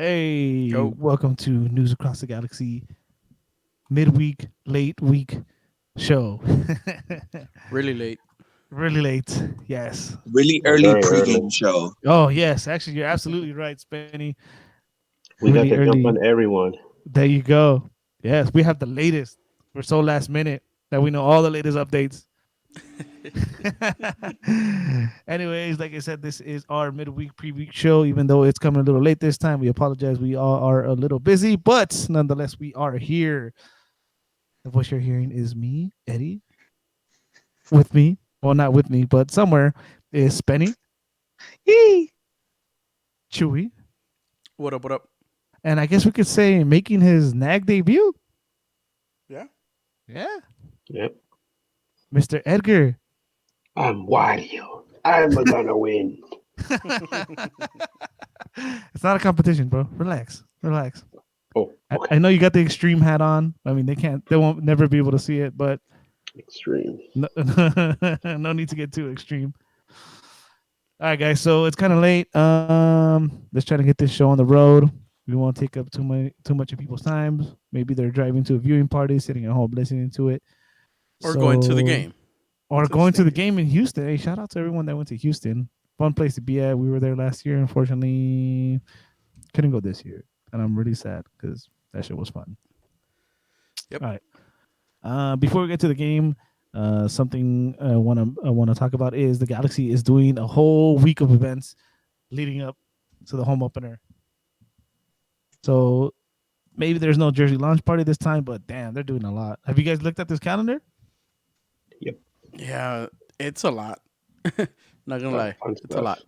Hey, Go. welcome to News Across the Galaxy midweek, late week show. Really late. Really late, yes. Really Yeah, early very early. pregame show. Oh, yes. Actually, you're absolutely right, Spenny. We got Really to jump early. on everyone. There you go. Yes, we have the latest. We're so last minute that we know all the latest updates. Anyways, like I said, this is our midweek pre-week show. Even though it's coming a little late this time, we apologize. We all are a little busy, but nonetheless, we are here. The voice you're hearing is me, Eddie. With me, well, not with me, but somewhere is Spenny, Yee. Chewy, What up? What up? and I guess we could say making his NAG debut. Yeah. Yeah, Yep. Mr. Edgar. I'm Wario. I'm gonna win. It's not a competition, bro. Relax, relax. Oh, I okay. know you got the extreme hat on. I mean, they won't never be able to see it, but Extreme. no, no need to get too extreme. All right, guys. So it's kind of late. Let's try to get this show on the road. We won't take up too much of people's times. Maybe they're driving to a viewing party, sitting at home listening to it. Or going to the game. Or To the going to the stadium. game in Houston. Hey, shout out to everyone that went to Houston. Fun place to be at. We were there last year. Unfortunately, couldn't go this year, and I'm really sad because that shit was fun. Yep. All right. Before we get to the game, something I want to talk about is the Galaxy is doing a whole week of events leading up to the home opener. So maybe there's no jersey launch party this time, but damn, they're doing a lot. Have you guys looked at this calendar? Yep. Yeah, it's a lot. Not gonna lie, Fun it's a stuff. lot.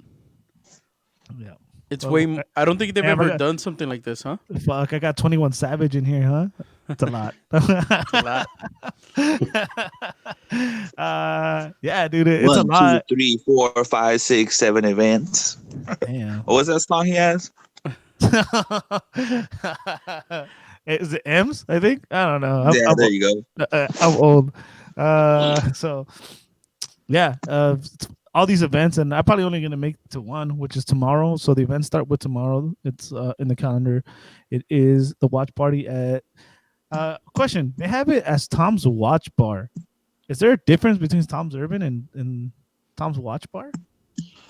Yeah. It's Well, way. I don't think they've I ever forgot- done something like this, huh? Fuck, I got 21 Savage in here, huh? That's a lot. It's a lot. Yeah, dude, it's a One, two, lot. three, 4, 5, 6, 7 events. Damn. What was that song he has? Is it M's? I think I don't know. Yeah, there you go. I'm old. So yeah, all these events, and I'm probably only gonna make it to one, which is tomorrow. So the events start with tomorrow. It's in the calendar. It is the watch party at. Question: they have it as Tom's Watch Bar. Is there a difference between Tom's Urban and Tom's Watch Bar?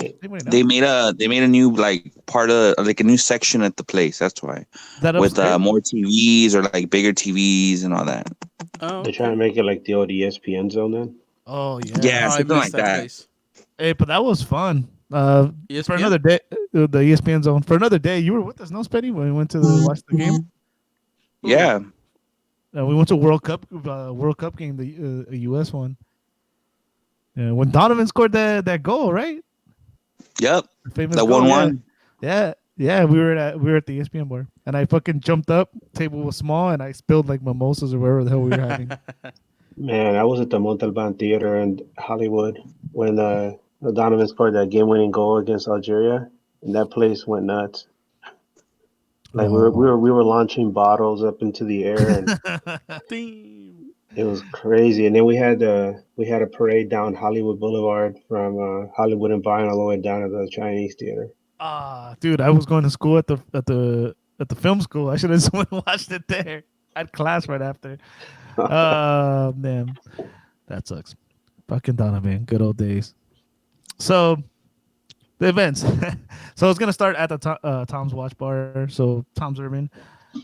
Anybody know? They made a new like part of like a new section at the place. That's why That with upstairs? more TVs or like bigger TVs and all that. Oh, They're trying to make it like the old ESPN zone then. Oh Yeah, yeah. I something missed like that that. place. Hey, but that was fun. For ESPN? another day, the ESPN zone. For another day, you were with us, no, Spetty, when we went to watch the game. Yeah, We went to World Cup game, the U.S. one. Yeah, when Donovan scored that goal, right? yep. The famous The goal. 1-1. Yeah. We were at the ESPN bar, and I fucking jumped up. Table was small, and I spilled like mimosas or whatever the hell we were having. Man, I was at the Montalban Theater in Hollywood when Donovan scored that game-winning goal against Algeria, and that place went nuts. Like we were launching bottles up into the air, and Damn. it was crazy. And then we had a parade down Hollywood Boulevard from Hollywood and Vine all the way down to the Chinese Theater. Dude, I was going to school at the film school. I should have just went and watched it there. I had class right after. Man, that sucks. Fucking Donovan, good old days. So the events. So it's gonna start at the Tom's Watch Bar. So Tom's Urban.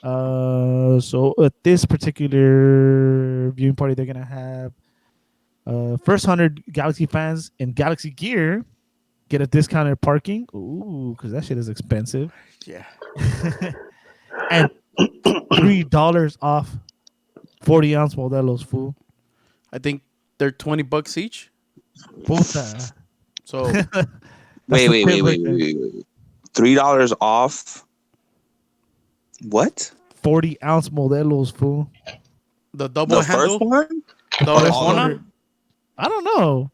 So at this particular viewing party, they're gonna have first 100 Galaxy fans in Galaxy gear get a discounted parking. Ooh, because that shit is expensive. Yeah. And $3 off 40-ounce Modelo's, fool. I think they're $20 each. Puta. So Wait, the wait, tip wait, right wait, there. wait, wait. $3 off. What? 40-ounce Modelo's, fool. the double The handle, first one? the Or First all of Orejona. them? I don't know.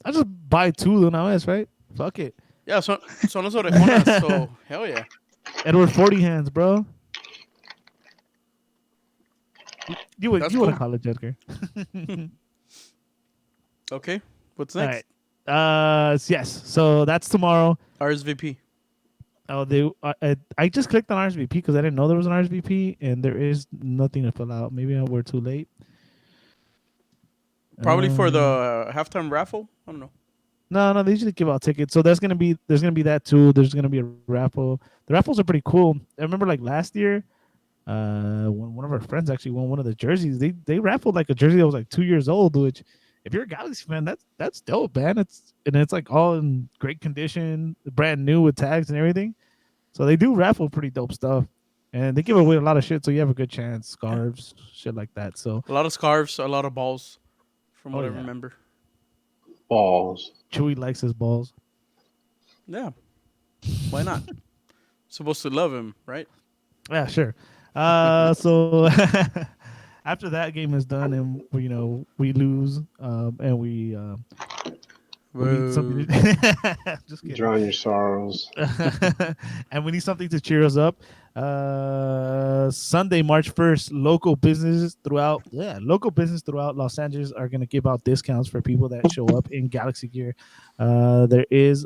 I just buy two de una vez, right? Fuck it. Yeah, son los orejonas. So hell yeah. Edward 40 hands, bro. You went That's to cool. college, Edgar. Okay. What's All next? right. Yes. So that's tomorrow. RSVP. Oh, I just clicked on RSVP because I didn't know there was an RSVP, and there is nothing to fill out. Maybe we're too late. Probably for the Um, halftime raffle. I don't know. no, they usually give out tickets. So there's gonna be that too. There's gonna be a raffle. The raffles are pretty cool. I remember like last year, when one of our friends actually won one of the jerseys. They raffled like a jersey that was like 2 years old. Which, if you're a Galaxy fan, that's dope, man. It's like all in great condition, brand new with tags and everything. So they do raffle pretty dope stuff, and they give away a lot of shit. So you have a good chance, Yeah. scarves, shit like that. So A lot of scarves, a lot of balls, from oh what I yeah, remember. Balls. Chewy likes his balls. Yeah. Why not? Supposed to love him, right? Yeah, sure. So after that game is done and we lose, and we need something. Boo. Just kidding. Drown your sorrows. And we need something to cheer us up. Sunday, March 1st, local business throughout Los Angeles are going to give out discounts for people that show up in Galaxy gear. There is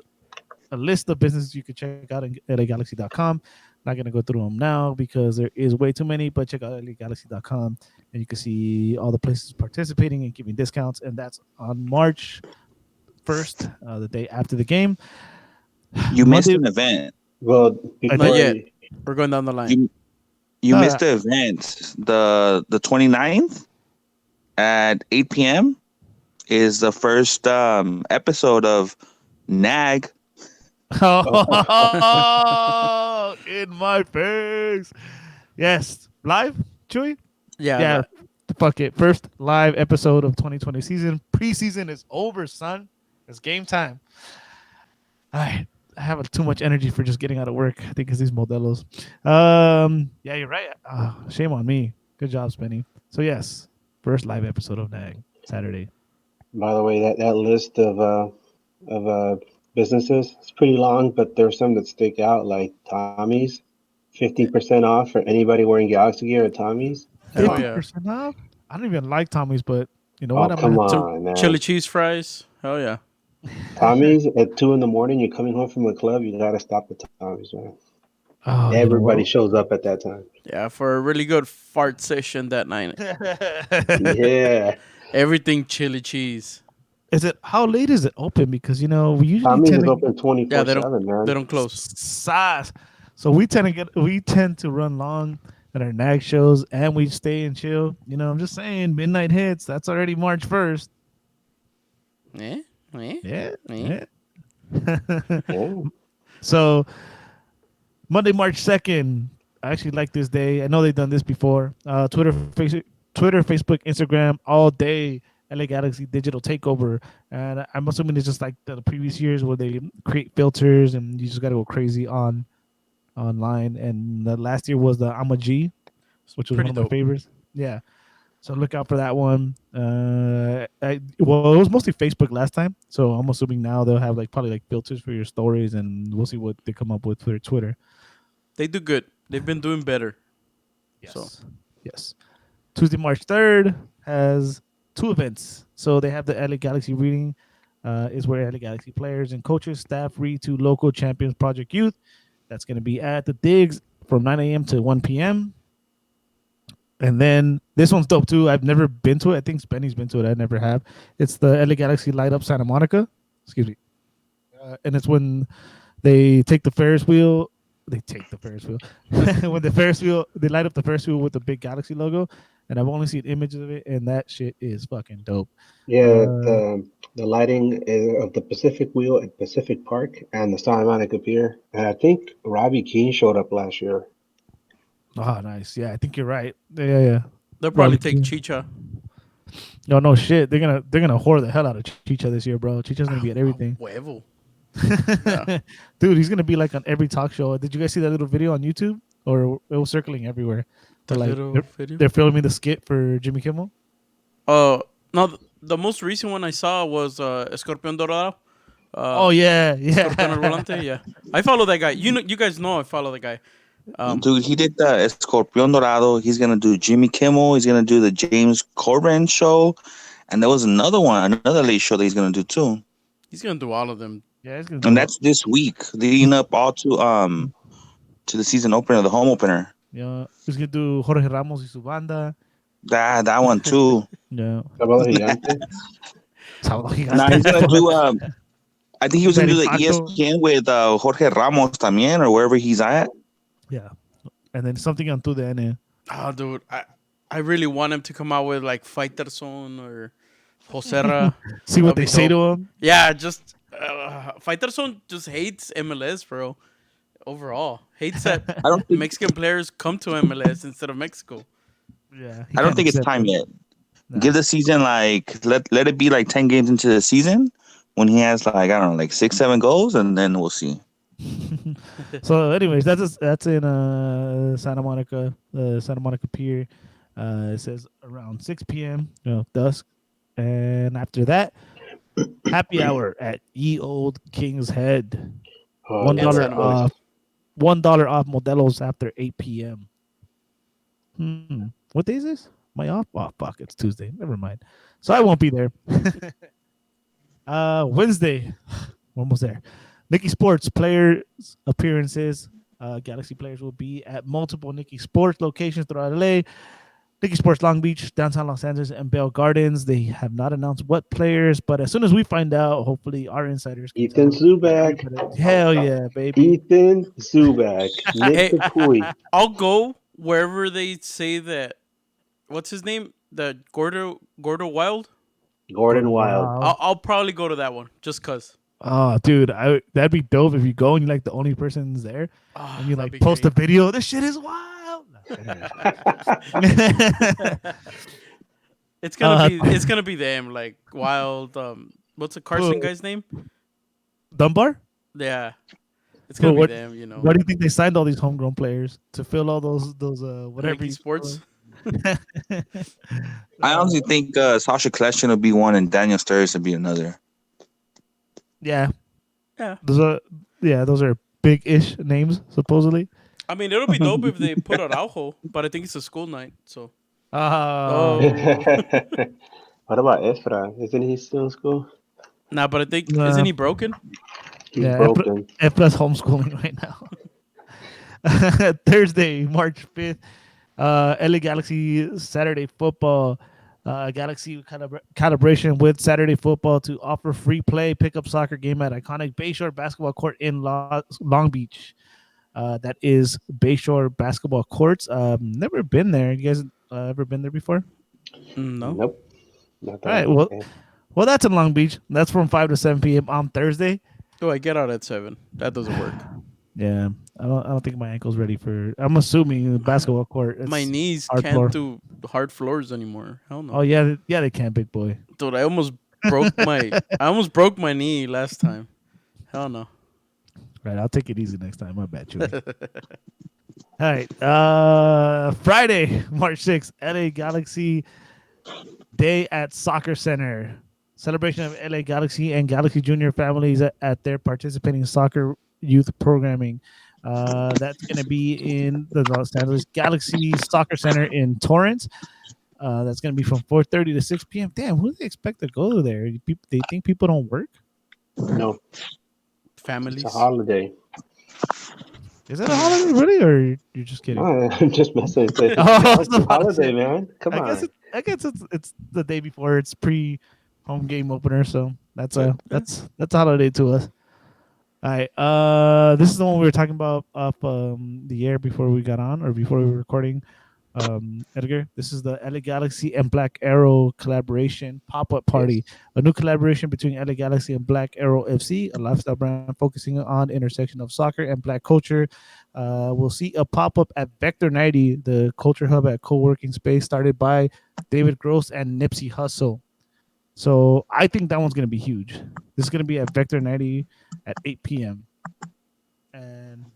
a list of businesses you can check out in lagalaxy.com. Not going to go through them now because there is way too many, but check out lagalaxy.com and you can see all the places participating and giving discounts. And that's on March 1st, the day after the game. You missed Monday, an event. Well, Not before yet. We're going down the line. You Uh, missed the event. The 29th at 8 p.m. is the first episode of NAG. oh, in my face. Yes, live, Chewy. Yeah. Yeah, fuck it. First live episode of 2020 season. Preseason is over, son. It's game time. All right. I have too much energy for just getting out of work. I think it's these modelos. Yeah, you're right. Shame on me. Good job, Spenny. So yes, first live episode of NAG Saturday. By the way, that list of businesses is pretty long, but there's some that stick out, like Tommy's, 15% off for anybody wearing Galaxy gear at Tommy's. Hell Fifty yeah. percent off. I don't even like Tommy's, but you know Oh, what? I'm gonna come have to. Some on, man. chili cheese fries. Hell yeah. Tommy's at 2 in the morning. You're coming home from the club. You gotta stop at Tommy's, man. Oh, you know Everybody what? shows up at that time. Yeah, for a really good fart session that night. Yeah, Everything chili cheese. Is it how late is it open? Because we usually Tommy's tend is to open Yeah, 24/7, they man. don't close. size. So we tend to run long at our NAG shows and we stay and chill. I'm just saying midnight hits. That's already March 1st. Eh? Eh? Yeah. Eh? Yeah. Yeah. So Monday, March 2nd. I actually like this day. I know they've done this before. Twitter, Facebook, Instagram, all day. LA Galaxy digital takeover, and I'm assuming it's just like the previous years where they create filters and you just got to go crazy online. And the last year was the I'm a G, which was Pretty one of my dope. favorites. Yeah, so look out for that one. Well, it was mostly Facebook last time, so I'm assuming now they'll have probably filters for your stories, and we'll see what they come up with for their Twitter. They do good. They've been doing better. Yes. So. Yes. Tuesday, March 3rd has two events. So they have the LA Galaxy reading, is where LA Galaxy players and coaches, staff read to local champions Project Youth. That's going to be at the Digs from 9 a.m. to 1 p.m. And then this one's dope too. I've never been to it. I think Spenny's been to it. I never have. It's the LA Galaxy Light Up Santa Monica. Excuse me. And it's when they take the Ferris wheel. They take the Ferris wheel. When they light up the Ferris wheel with the big Galaxy logo. And I've only seen images of it, and that shit is fucking dope. Yeah, the lighting of the Pacific Wheel at Pacific Park and the Santa Monica Pier. And I think Robbie Keane showed up last year. Oh, nice. Yeah, I think you're right. Yeah. They'll probably Robbie take Keane. Chicha. No shit. They're gonna whore the hell out of Chicha this year, bro. Chicha's gonna be at everything. Huevo. Dude, he's gonna be on every talk show. Did you guys see that little video on YouTube? Or it was circling everywhere. They're filming the skit for Jimmy Kimmel. No, the most recent one I saw was Escorpión Dorado. Oh yeah. Escorpión al Volante. Yeah, I follow that guy. You guys know I follow the guy. Dude, he did the Escorpión Dorado. He's gonna do Jimmy Kimmel. He's gonna do the James Corden show, and there was another late show that he's gonna do too. He's gonna do all of them. Yeah, he's gonna and do that's this week, leading up all to the season opener, the home opener. yeah, he's gonna do Jorge Ramos y su banda. That one too. Yeah, Sábado Gigante. Sábado Nah, Gigante. he's gonna do. I think he was gonna Del do the Impacto. ESPN with Jorge Ramos también, or wherever he's at. Yeah, and then something on TUDN. Oh, dude, I really want him to come out with like Fighter Zone or Posera. See what That'd they be say dope. to him. Yeah, just Fighter Zone just hates MLS, bro. Overall, hates that I don't think. Mexican players come to MLS instead of Mexico. Yeah, he I don't can't think it's accept time it. yet. Nah. Give the season like let it be like 10 games into the season when he has like I don't know like 6 7 goals, and then we'll see. So, anyways, that's in Santa Monica Pier. It says around 6 p.m. Dusk, and after that, happy hour at Ye Old King's Head. Oh, One In dollar Lord. Santa Monica. off. $1 off Modelo's after 8 p.m. What day is this? Am I off? Oh fuck, it's Tuesday. Never mind. So I won't be there. Wednesday, we're almost there. Nikki Sports players appearances. Galaxy players will be at multiple Nikki Sports locations throughout LA. Nikki Sports Long Beach, downtown Los Angeles, and Bell Gardens. They have not announced what players, but as soon as we find out, hopefully our insiders can Ethan tell. Zubak. Hell yeah, baby. Ethan Zubak. Nick Hey, the Pui. I'll go wherever they say that. What's his name? The Gordo Wild. Gordon Gordon Wild. Wild. I'll probably go to that one just cause. Oh, dude, that'd be dope if you go and you're like the only person's there, Ah, and you that'd like be post a great. video. This shit is wild. No. It's gonna uh, be it's gonna be them like Wild. What's the Carson guy's name? Dunbar. Yeah, it's Bro, gonna be what? them. You know, Why do you think they signed all these homegrown players to fill all those whatever Nike you Sports. I honestly think Sasha Collection will be one, and Daniel Sturridge will be another. Yeah, Yeah, those are big ish names supposedly. I mean it'll be dope if they put Araujo, but I think it's a school night. So Uh oh, What about Efra? Isn't he still in school? nah, but I think nah, isn't he broken? He's yeah, broken. Efra's homeschooling right now. Thursday, March 5th. LA Galaxy Saturday football. Galaxy calibration with Saturday football to offer free play pickup soccer game at iconic Bayshore basketball court in Long Beach. That is Bayshore basketball courts. Never been there. You guys ever been there before? No. Nope. Not All that. right. Well, that's in Long Beach. That's from 5 to 7 p.m. on Thursday. Oh, I get out at 7. That doesn't work. Yeah, I don't think my ankle's ready for. I'm assuming the basketball court. My It's knees hard can't floor. do hard floors anymore. Hell no. Oh yeah, yeah, they can, big boy. Dude, I almost broke my knee last time. Hell no. Right, I'll take it easy next time. I bet you. All right, Friday, March 6th, LA Galaxy Day at Soccer Center. Celebration of LA Galaxy and Galaxy Junior families at their participating soccer youth programming. That's going to be in the Los Angeles Galaxy Soccer Center in Torrance. That's going to be from 4:30 to 6 p.m. Damn, who do they expect to go there? They think people don't work? No, it's a Families. holiday. Is it a holiday, really, or you're just kidding? No, I'm just messing with it. It's Oh, a I was about to holiday, say, man. Come I on. guess it's the day before. It's pre home game opener, so that's Yeah. a holiday to us. All right. This is the one we were talking about up the air before we got on or before we were recording. Edgar, this is the LA Galaxy and Black Arrow collaboration pop-up party, Yes. a new collaboration between LA Galaxy and Black Arrow FC, a lifestyle brand focusing on the intersection of soccer and Black culture. We'll see a pop-up at Vector 90, the culture hub at co-working space started by David Gross and Nipsey Hussle. So I think that one's going to be huge. This is going to be at Vector 90 at 8 p.m. And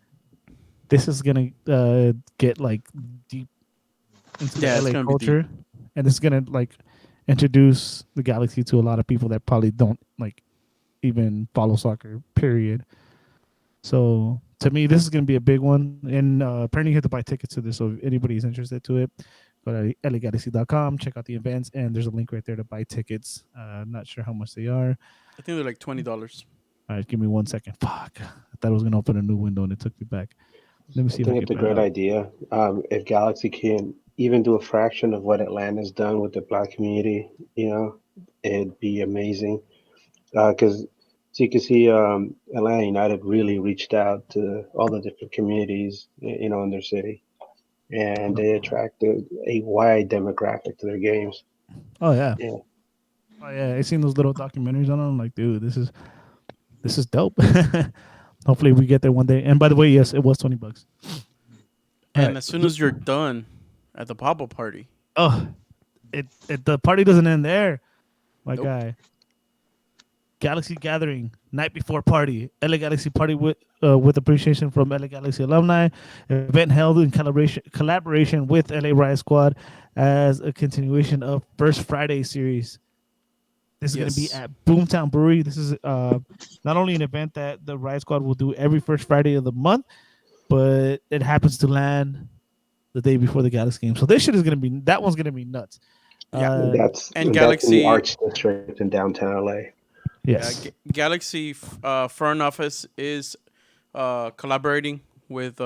this is going to get like deep into Yeah, the it's LA gonna be culture. And it's going to like introduce the Galaxy to a lot of people that probably don't like even follow soccer, period. So to me, this is going to be a big one. And apparently you have to buy tickets to this. So if anybody's interested to it, go to lagalaxy.com, check out the events, and there's a link right there to buy tickets. Not sure how much they are. I think they're like $20. All right, give me 1 second. Fuck. I thought I was gonna open a new window and it took me back. Let me I see if I think can it's a find great out. idea. If Galaxy can even do a fraction of what Atlanta's done with the black community, you know, it'd be amazing. Because so you can see, Atlanta United really reached out to all the different communities, you know, in their city, and they attracted a wide demographic to their games. Oh yeah. Yeah, Oh yeah. I seen those little documentaries on them. I'm like, dude, this is dope. Hopefully we get there one day. And by the way, yes, it was $20. All And right. as soon as you're done at the pop up party, Oh, it the party doesn't end there, my nope. guy. Galaxy Gathering night before party. LA Galaxy party with appreciation from LA Galaxy alumni. Event held in collaboration with LA Riot Squad as a continuation of First Friday series. This is going to be Yes. at Boomtown Brewery. This is not only an event that the Riot Squad will do every first Friday of the month, but it happens to land the day before the Galaxy game. So this shit is going to be that one's going to be nuts. Yeah. Uh, And that's in the Galaxy, Arts District in downtown LA. yeah, yes. Galaxy front office is collaborating with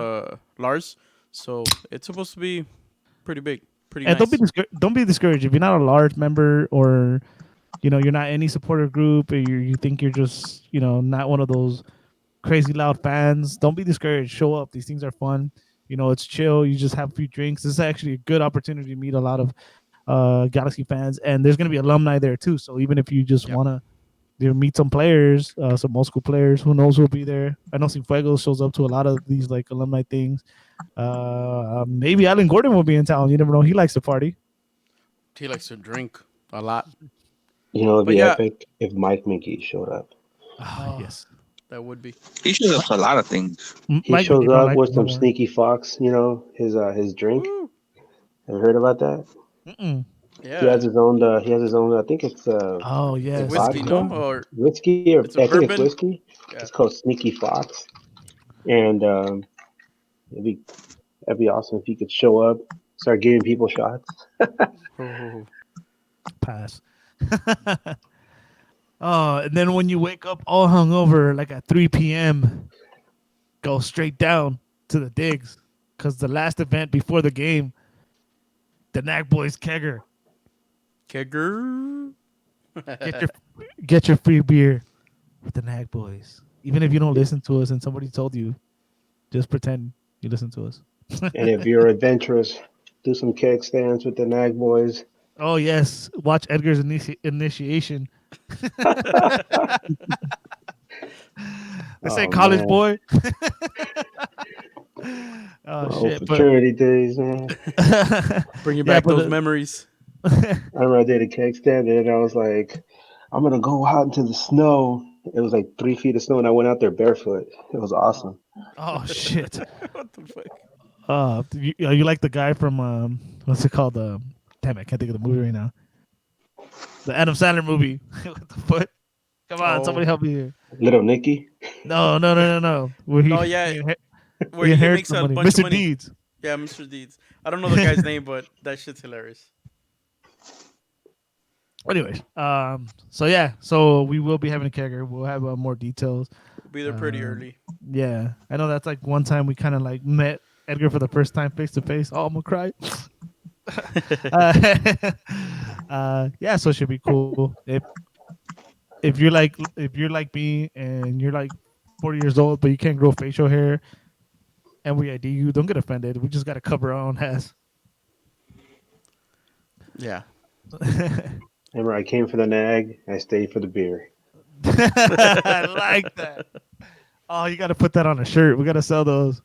Lars, so it's supposed to be pretty big, pretty And nice. don't be discouraged if you're not a large member or you're not any supporter group or you think you're just not one of those crazy loud fans. Don't be discouraged. Show up. These things are fun. It's chill. You just have a few drinks. This is actually a good opportunity to meet a lot of Galaxy fans, and there's going to be alumni there too. So even if you just Yep. want to meet some players, some old school players, who knows who'll be there. I know Cienfuegos shows up to a lot of these like alumni things. Maybe Alan Gordon will be in town. You never know. He likes to party. He likes to drink a lot, You know, it'd but be yeah, epic if Mike McGee showed up. Oh, oh, yes. that would be. He shows up to a lot of things. He Mike McGee shows don't up like with him no some more. sneaky fox, you know, his drink. Woo. Have you heard about that? Mm-mm. He has Yeah, his own. He has his own. I think Oh it's it's yes. whiskey, vodka, no, or whiskey, or it's a I think it's bourbon. whiskey. Yeah. It's called Sneaky Fox, and it'd be that'd be awesome if he could show up, start giving people shots. Oh, Pass. Oh, and then when you wake up all hungover, like at 3 p.m., go straight down to the digs, because the last event before the game, the NAG Boys Kegger. kegger. Get your get your free beer with the NAG Boys. Even if you don't listen to us and somebody told you, just pretend you listen to us. And if you're adventurous, do some keg stands with the Nag boys. Oh yes, watch Edgar's initiation. They say Oh college man, boy. Oh oh shit, but fraternity days, man. Bringing yeah, back but those memories. I remember I did a keg stand and I was like, I'm gonna go out into the snow. It was like 3 feet of snow, and I went out there barefoot. It was oh, awesome. oh shit. What the fuck? You like the guy from what's it called? Damn it, I can't think of the movie right now. The Adam Sandler movie. What the foot? Come on, somebody Oh help me here. Little Nicky. No, no, no, no, no. Where no, yeah, where he he inherits makes the a money. bunch of Mr. money. Deeds. Yeah, Mr. Deeds. I don't know the guy's name, but that shit's hilarious. Anyways, so yeah, so we will be having a kegger. We'll have more details. We'll be there pretty Um, early. yeah, I know that's like one time we kind of like met Edgar for the first time face to face. Oh, I'm gonna cry. uh, yeah, so it should be cool. If you're like me and you're like 40 years old, but you can't grow facial hair, and we ID you, don't get offended. We just gotta cover our own ass. Yeah. Remember, I came for the Nag. I stayed for the beer. I like that. Oh, you got to put that on a shirt. We got to sell those.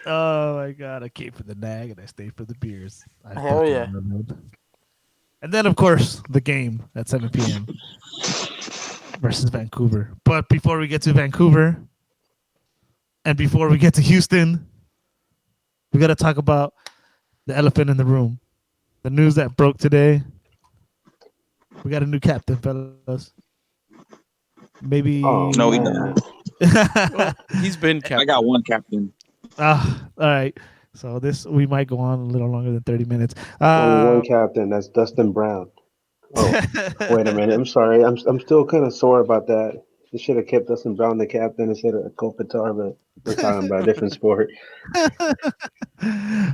Oh my god! I came for the nag and I stayed for the beers. I Hell fucking yeah. love it. And then, of course, the game at 7 p.m. versus Vancouver. But before we get to Vancouver and before we get to Houston, we got to talk about the elephant in the room. The news that broke today. We got a new captain, fellas. Maybe. Oh No, we man, don't. Well, he's been I captain. got one captain. All right. So this we might go on a little longer than 30 minutes. only one captain. That's Dustin Brown. Oh, wait a minute. I'm sorry. I'm still kind of sore about that. They should have kept Dustin Brown the captain instead of Kopitar, but we're talking about a different sport. All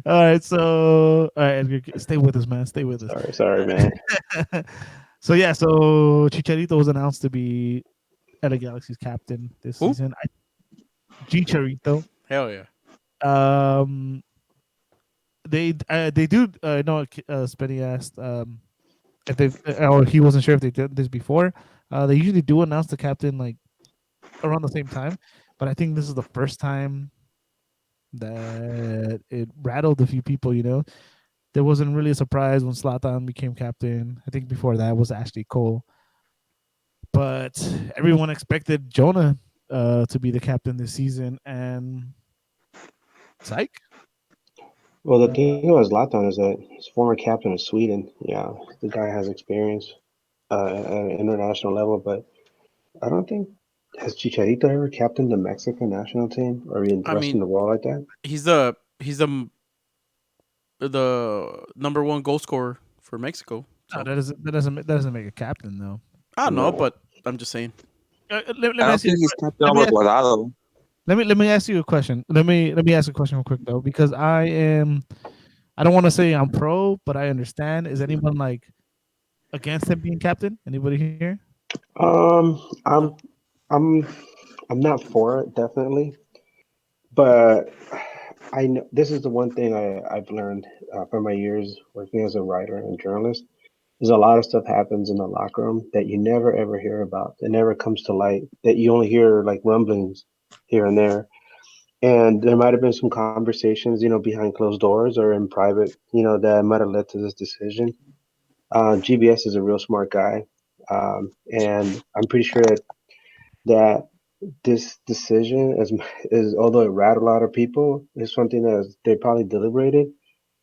right, so all right, Edgar, stay with us, man. Stay with us. Sorry, man. So yeah, so Chicharito was announced to be LA Galaxy's captain this Who? season. Chicharito. Hell yeah. Um, they do know. Spenny asked if they or he wasn't sure if they did this before. They usually do announce the captain like around the same time, but I think this is the first time that it rattled a few people. There wasn't really a surprise when Zlatan became captain. I think before that was Ashley Cole, but everyone expected Jonah to be the captain this season, and psych. Well, the Uh, thing about Zlatan is that he's former captain of Sweden. Yeah, the guy has experience at an international level, but I don't think has Chicharito ever captained the Mexican national team or been I thrust in mean, the wall like that? he's the number one goal scorer for Mexico. no, So that doesn't make a captain though. I don't know, No. but I'm just saying. Let I me don't ask you. think he's captain Let me over ask, Guardado. let me ask you a question. Let me ask a question real quick though, because I don't want to say I'm pro, but I understand. Is anyone like against him being captain? Anybody here? Um, No. I'm I'm not for it definitely, but I know this is the one thing I've learned from my years working as a writer and journalist. There's a lot of stuff happens in the locker room that you never ever hear about. That never comes to light. That you only hear like rumblings here and there. And there might have been some conversations, behind closed doors or in private, that might have led to this decision. GBS is a real smart guy, and I'm pretty sure that this decision is although it rattled a lot of people, is something that they probably deliberated,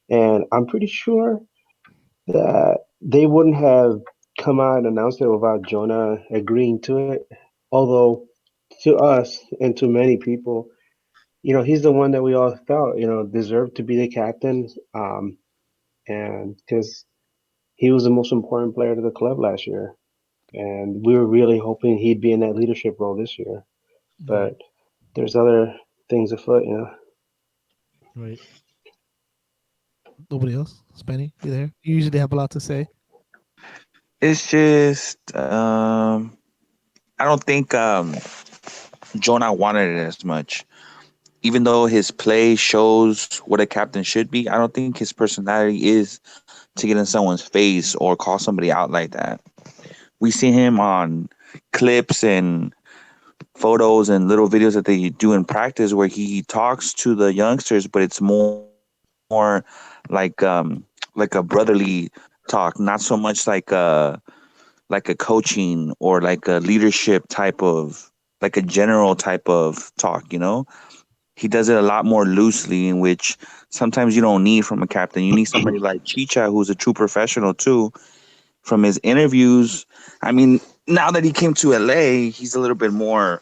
and I'm pretty sure that they wouldn't have come out and announced it without Jonah agreeing to it. Although to us and to many people, he's the one that we all felt, deserved to be the captain, and because he was the most important player to the club last year, and we were really hoping he'd be in that leadership role this year. Right, But there's other things afoot, right. Nobody else? Spenny, you there? You usually have a lot to say. It's just I don't think Jonah wanted it as much. Even though his play shows what a captain should be, I don't think his personality is to get in someone's face or call somebody out like that. We see him on clips and photos and little videos that they do in practice where he talks to the youngsters, but it's more like a brotherly talk, not so much like a coaching or like a leadership type of like a general type of talk, He does it a lot more loosely, in which sometimes you don't need from a captain. You need somebody like Chicha, who's a true professional too. From his interviews, I mean, now that he came to LA, he's a little bit more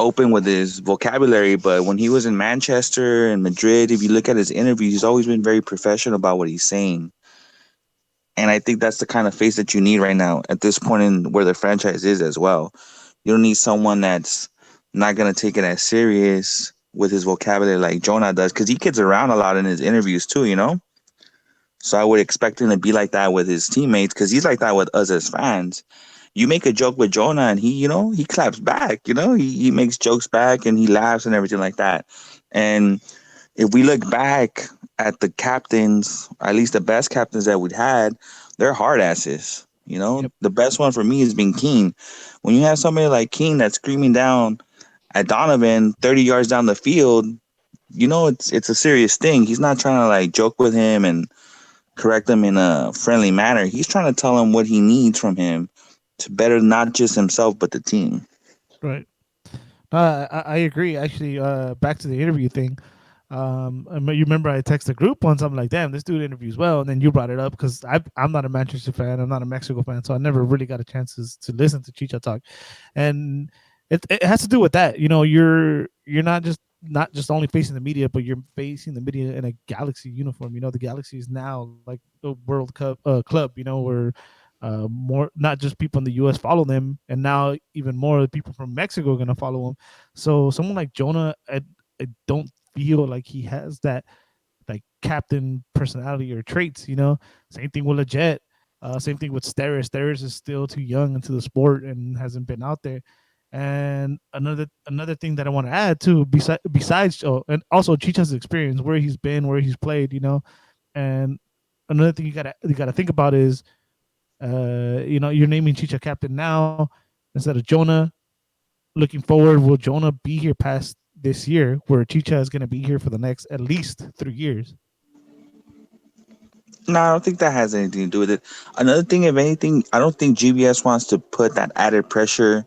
open with his vocabulary. But when he was in Manchester and Madrid, if you look at his interviews, he's always been very professional about what he's saying. And I think that's the kind of face that you need right now at this point in where the franchise is as well. You don't need someone that's not going to take it as serious with his vocabulary like Jonah does, because he kids around a lot in his interviews too. So I would expect him to be like that with his teammates, because he's like that with us as fans. You make a joke with Jonah and he claps back, he makes jokes back and he laughs and everything like that. And if we look back at the captains, at least the best captains that we've had, they're hard asses. Yep. The best one for me has been Keane. When you have somebody like Keane that's screaming down at Donovan 30 yards down the field, it's a serious thing. He's not trying to like joke with him and correct him in a friendly manner. He's trying to tell him what he needs from him to better not just himself but the team. Right. I agree. Actually, back to the interview thing. You remember I texted the group once. I'm like, "Damn, this dude interviews well." And then you brought it up because I'm not a Manchester fan. I'm not a Mexico fan, so I never really got a chance to listen to Chicha talk. And it has to do with that. You're not just only facing the media, but you're facing the media in a Galaxy uniform. The Galaxy is now like the World Cup club. Where more not just people in the U.S. follow them, and now even more people from Mexico are gonna follow them. So someone like Jonah, I don't feel like he has that like captain personality or traits. Same thing with Leggett. Same thing with Steris. Steris is still too young into the sport and hasn't been out there. And another thing that I want to add too, besides and also Chicha's experience, where he's been, where he's played, and another thing you gotta think about is, you're naming Chicha captain now instead of Jonah. Looking forward, will Jonah be here past this year, where Chicha is going to be here for the next at least 3 years? No, I don't think that has anything to do with it. Another thing, if anything, I don't think GBS wants to put that added pressure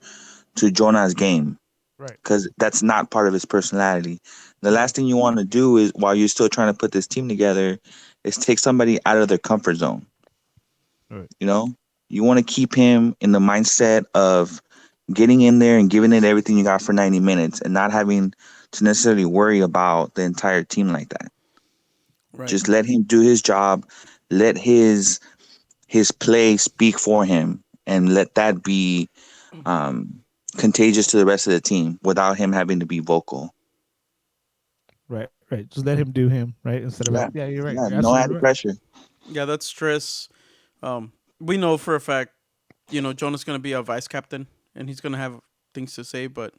to Jonah's game Right. because that's not part of his personality. The Right. last thing you want to do is, while you're still trying to put this team together, is take somebody out of their comfort zone. Right. You know, you want to keep him in the mindset of getting in there and giving it everything you got for 90 minutes and not having to necessarily worry about the entire team like that. Right. Just let him do his job. Let his play speak for him, and let that be um, contagious to the rest of the team without him having to be vocal. Right. Right. Just let him do him. Right. Instead of Yeah, yeah, you're right. yeah, You're no absolutely added right. pressure. Yeah, that stress. We know for a fact, Jonah's gonna be a vice captain and he's gonna have things to say. But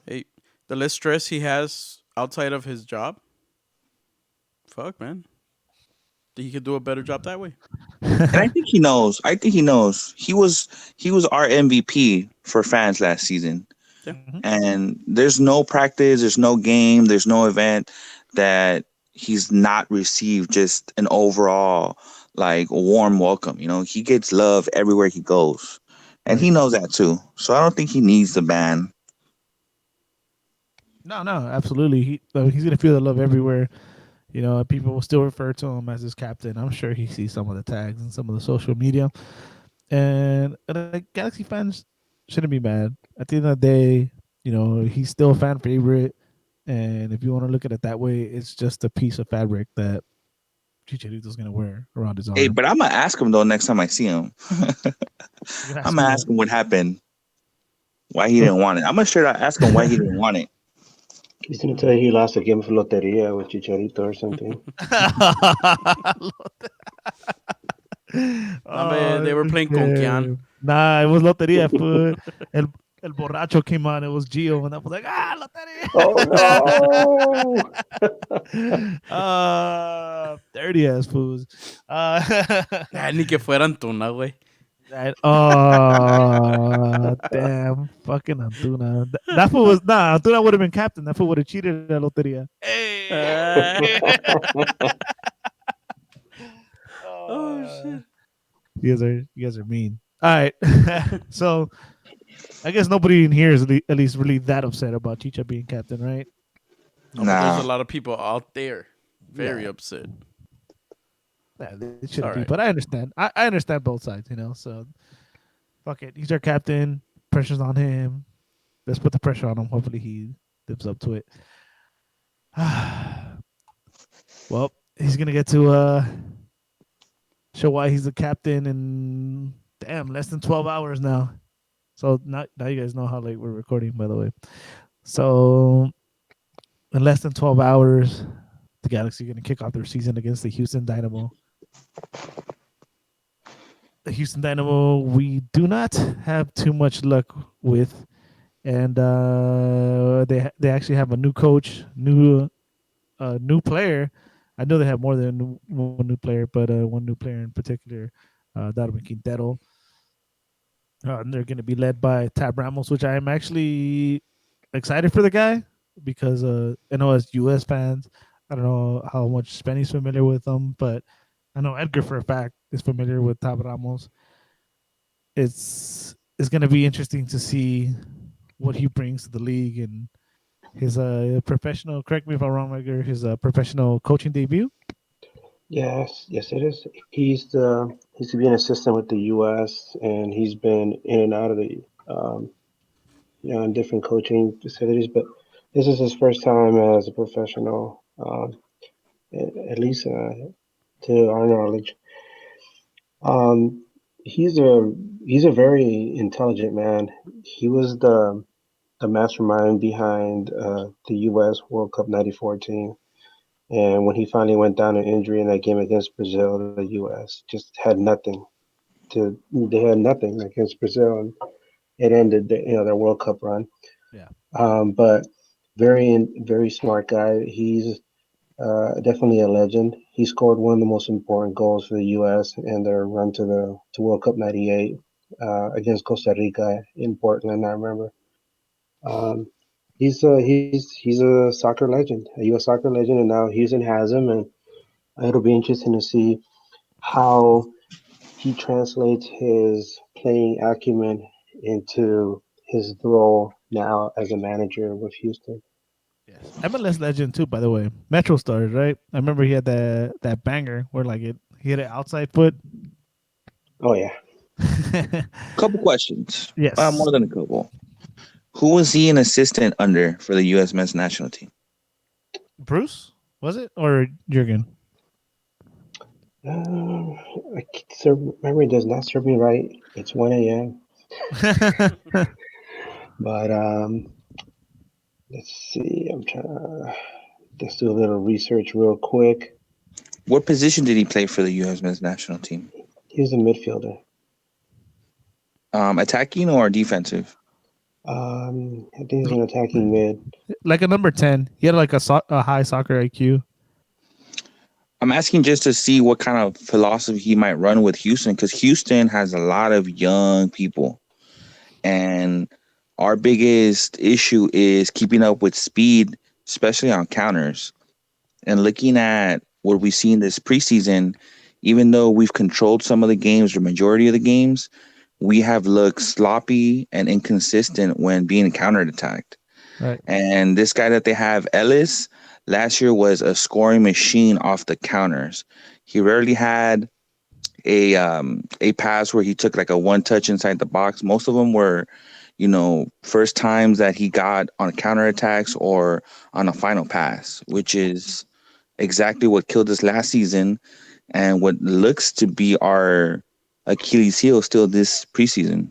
hey, the less stress he has outside of his job, fuck man, he could do a better job that way. And I think he knows. I think he knows. He was our MVP for fans last season. Yeah. Hmm. And there's no practice, there's no game, there's no event that he's not received just an overall like warm welcome. He gets love everywhere he goes, and Right. he knows that too. So I don't think he needs the ban. No, no, absolutely. He's gonna feel the love everywhere. People will still refer to him as his captain. I'm sure he sees some of the tags and some of the social media. And like Galaxy fans shouldn't be mad. At the end of the day, he's still a fan favorite. And if you want to look at it that way, it's just a piece of fabric that Chicharito's gonna wear around his Hey, arm. but I'm gonna ask him though next time I see him. You can I'm ask him gonna what. ask him what happened, why he didn't want it. I'm gonna straight out ask him why he didn't want it. He's gonna tell Hmm. you he lost a game of Loteria with Chicharito or something. Nah, man, they Oh, were playing con Kian. okay. Nah, it was Loteria. Fool. El borracho came on. It was Gio, and I was like, Oh Loteria. Dirty ass fools. Ah, ni que fuera Antuna, güey. Damn, fucking Antuna. That fool was Antuna would have been captain. That fool would have cheated at Loteria. Hey. Ah. no! Oh uh, shit. you guys are mean. All right, so I guess nobody in here is at least really that upset about Chicha being captain, right? Oh, but there's Nah. a lot of people out there very Yeah, upset. they It's shouldn't all be, right. but I understand. I understand both sides, So fuck it. He's our captain. Pressure's on him. Let's put the pressure on him. Hopefully he lives up to it. Well, he's gonna get to show why he's the captain in damn less than 12 hours now. So now you guys know how late we're recording, by the way. So in less than 12 hours, the Galaxy are gonna kick off their season against the Houston Dynamo. The Houston Dynamo we do not have too much luck with, and they actually have a new coach, new player. I know they have more than one new player, but one new player in particular, Darwin Quintero. They're going to be led by Tab Ramos, which I am actually excited for the guy because I know as U.S. fans, I don't know how much Spanish familiar with them, but I know Edgar for a fact is familiar with Tab Ramos. It's going to be interesting to see what he brings to the league and his professional. Correct me if I'm wrong, Edgar. His professional coaching debut. Yes, yes, it is. He's to be an assistant with the U.S. and he's been in and out of the in different coaching facilities, but this is his first time as a professional, at least to our knowledge. Um, he's a he's a very intelligent man. He was the mastermind behind the U.S. World Cup '94 team. And when he finally went down in injury in that game against Brazil, the U.S. just had nothing they had nothing against Brazil, and it ended their World Cup run. Yeah. But very smart guy. He's definitely a legend. He scored one of the most important goals for the U.S. in their run to World Cup '98 against Costa Rica in Portland. I remember. Um, he's a soccer legend, a U.S. soccer legend, and now Houston has him, and it'll be interesting to see how he translates his playing acumen into his role now as a manager with Houston. Yes. MLS legend too, by the way. Metro Stars, right? I remember he had that banger where like he hit it outside foot. Oh yeah. Couple questions. Yes. More than a couple. Who was he an assistant under for the U.S. men's national team? Bruce was it or Jurgen? Um, Memory does not serve me right. It's 1 a.m. But let's see. I'm trying to just do a little research real quick. What position did he play for the U.S. men's national team? He's a midfielder. Attacking or defensive? I think he's an attacking mid. Like a number 10. He had like a high soccer IQ. I'm asking just to see what kind of philosophy he might run with Houston, because Houston has a lot of young people. And our biggest issue is keeping up with speed, especially on counters. And looking at what we've seen this preseason, even though we've controlled some of the games or majority of the games, we have looked sloppy and inconsistent when being counterattacked. Right. And this guy that they have, Ellis, last year was a scoring machine off the counters. He rarely had a pass where he took like a one touch inside the box. Most of them were, first times that he got on counterattacks or on a final pass, which is exactly what killed us last season and what looks to be our Achilles heel still this preseason.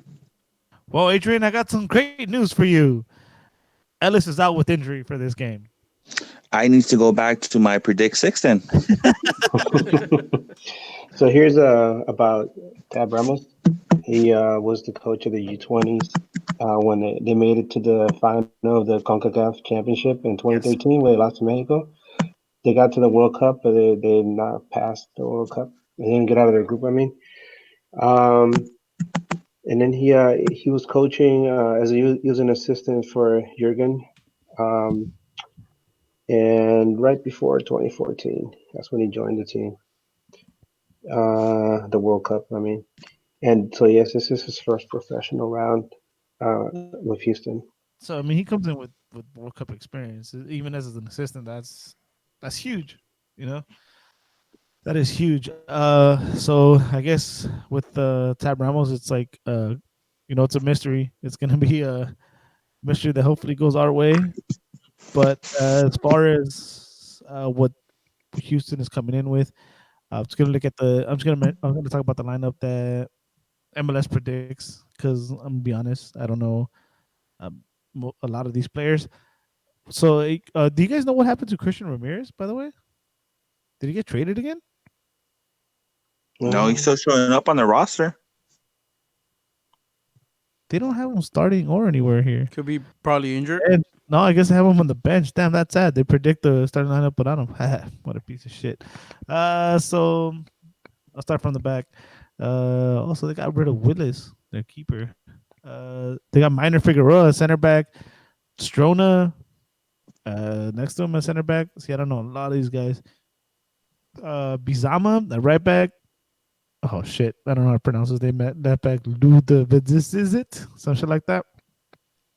Well, Adrian, I got some great news for you. Ellis is out with injury for this game. I need to go back to my predict six then. So here's about Tab Ramos. He was the coach of the U20s when they made it to the final of the CONCACAF Championship in Yes. 2013, where they lost to Mexico. They got to the World Cup, but they did not pass the World Cup. They didn't get out of their group. I mean, um, and then he was coaching he was an assistant for Jurgen, um, and right before 2014, that's when he joined the team, the World Cup. I mean, and so yes, this is his first professional round with Houston. So I mean, he comes in with World Cup experience, even as an assistant. That's huge. You know, that is huge. So I guess with Tab Ramos, it's like it's a mystery. It's gonna be a mystery that hopefully goes our way. But as far as what Houston is coming in with, I'm just gonna look at the. I'm gonna talk about the lineup that MLS predicts because I'm gonna be honest, I don't know um, a lot of these players. So, do you guys know what happened to Christian Ramirez? By the way, did he get traded again? No, he's Uh, still showing up on the roster. They don't have him starting or anywhere here. Could be probably injured. And no, I guess they have him on the bench. Damn, that's sad. They predict the starting lineup without him. What a piece of shit. So I'll start from the back. Also, they got rid of Willis, their keeper. They got Minor Figueroa, center back. Strona, next to him at center back. See, I don't know a lot of these guys. Bizama, the right back. Oh shit, I don't know how to pronounce his name. That back, Ludovic, is it? Some shit like that.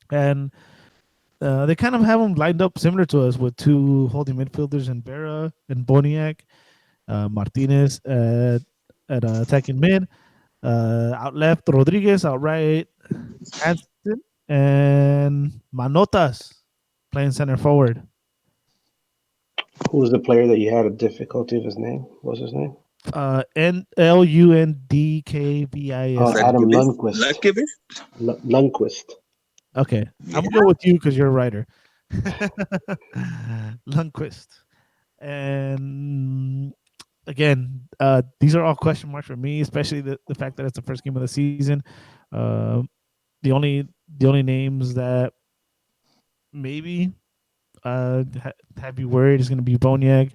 And they kind of have them lined up similar to us with two holding midfielders in Vera and Boniak, Martinez at attacking mid, out left Rodriguez, out right Hansen. and Manotas playing center forward. Who was the player that you had a difficulty with his name? What was his name? Lundkvis. Oh, Adam Lundqvist. Luckivich? Lundqvist. Okay, Yeah. I'm gonna go with you because you're a writer. Lundqvist. And again, these are all question marks for me, especially the fact that it's the first game of the season. Uh, the only names that maybe have you worried is going to be Boniek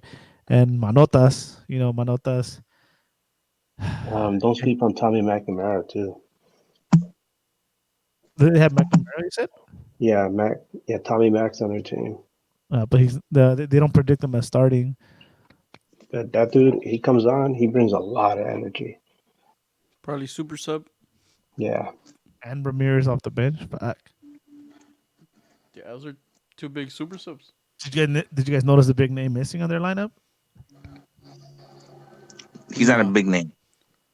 and Manotas. Manotas. Don't sleep on Tommy McNamara too. They have McNamara, you said, Yeah, Mac. Yeah, Tommy Mac's on their team. but they don't predict him as starting. But that dude, he comes on, he brings a lot of energy. Probably super sub. Yeah, And Ramirez off the bench. Fuck. Yeah, those are two big super subs. Did you guys notice the big name missing on their lineup? He's not a No. big name.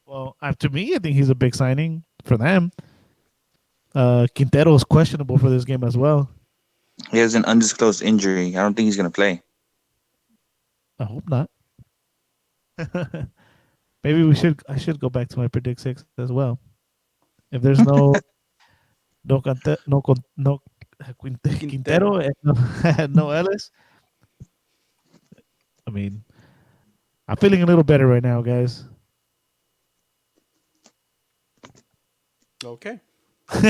Well, to me, I think he's a big signing for them. Quintero is questionable for this game as well. He has an undisclosed injury. I don't think he's gonna play. I hope not. Maybe we should. I should go back to my predict six as well. If there's no Quintero. Quintero and no, no Ellis, I mean, I'm feeling a little better right now, guys. Okay. all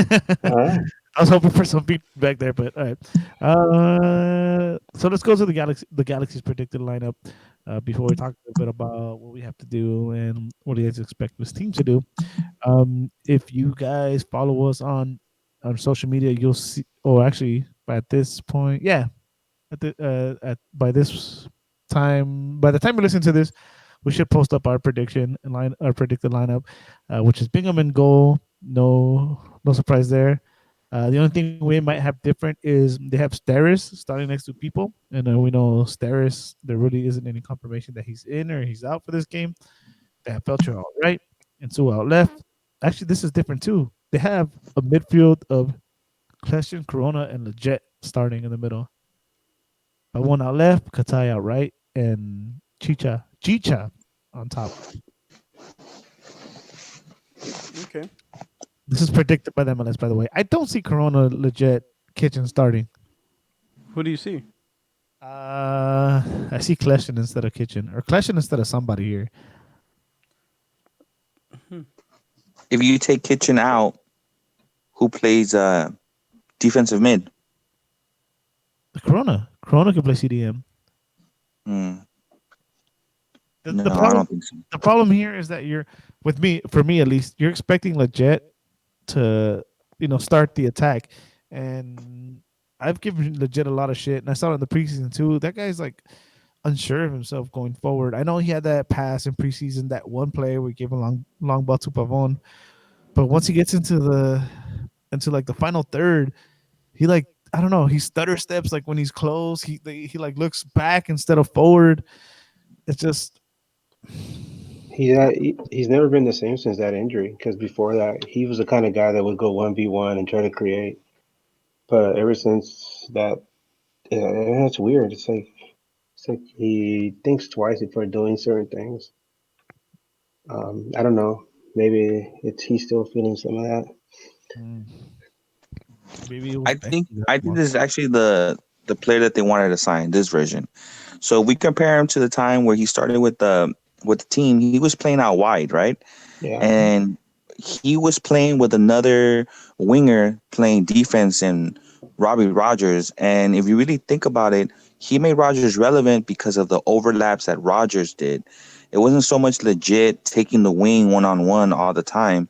right. I was hoping for some feedback there, but all right. So let's go to the Galaxy's predicted lineup before we talk a little bit about what we have to do and what you guys expect this team to do. If you guys follow us on social media, you'll see. Or actually, at this point, yeah, at by this by the time you listen to this, we should post up our predicted lineup, which is Bingham in goal. No surprise there. The only thing we might have different is they have Steris starting next to people, and we know Steris. There really isn't any confirmation that he's in or he's out for this game. They have Felcher out right and Sue out left. Actually, this is different too. They have a midfield of Question, Corona, and Leggett starting in the middle. One out left, Katai out right, and Chicha on top. Okay. This is predicted by the MLS, by the way. I don't see Corona, Legit, Kitchen starting. Who do you see? I see Kleshin instead of Kitchen, or Kleshin instead of somebody here. If you take Kitchen out, who plays defensive mid? Corona can play CDM. Hmm. The, No, the I problem don't think so. the problem here is that for me at least, you're expecting Legit to start the attack, and I've given Legit a lot of shit, and I saw it in the preseason too. That guy's like unsure of himself going forward. I know he had that pass in preseason, that one play where he gave a long ball to Pavon, but once he gets into like the final third, he like I don't know, he stutter steps like when he's close. He like looks back instead of forward. It's just He's never been the same since that injury. Because before that, he was the kind of guy that would go 1v1 and try to create. But ever since that, yeah, it's weird. It's like he thinks twice before doing certain things. I don't know. Maybe it's he's still feeling some of that. mm, maybe it was Becky that I think month. this is actually the player that they wanted to sign this version. So we compare him to the time where he started with the team. He was playing out wide, right? Yeah, And he was playing with another winger playing defense in Robbie Rogers. And if you really think about it, he made Rogers relevant because of the overlaps that Rogers did. It wasn't so much legit taking the wing one on one all the time.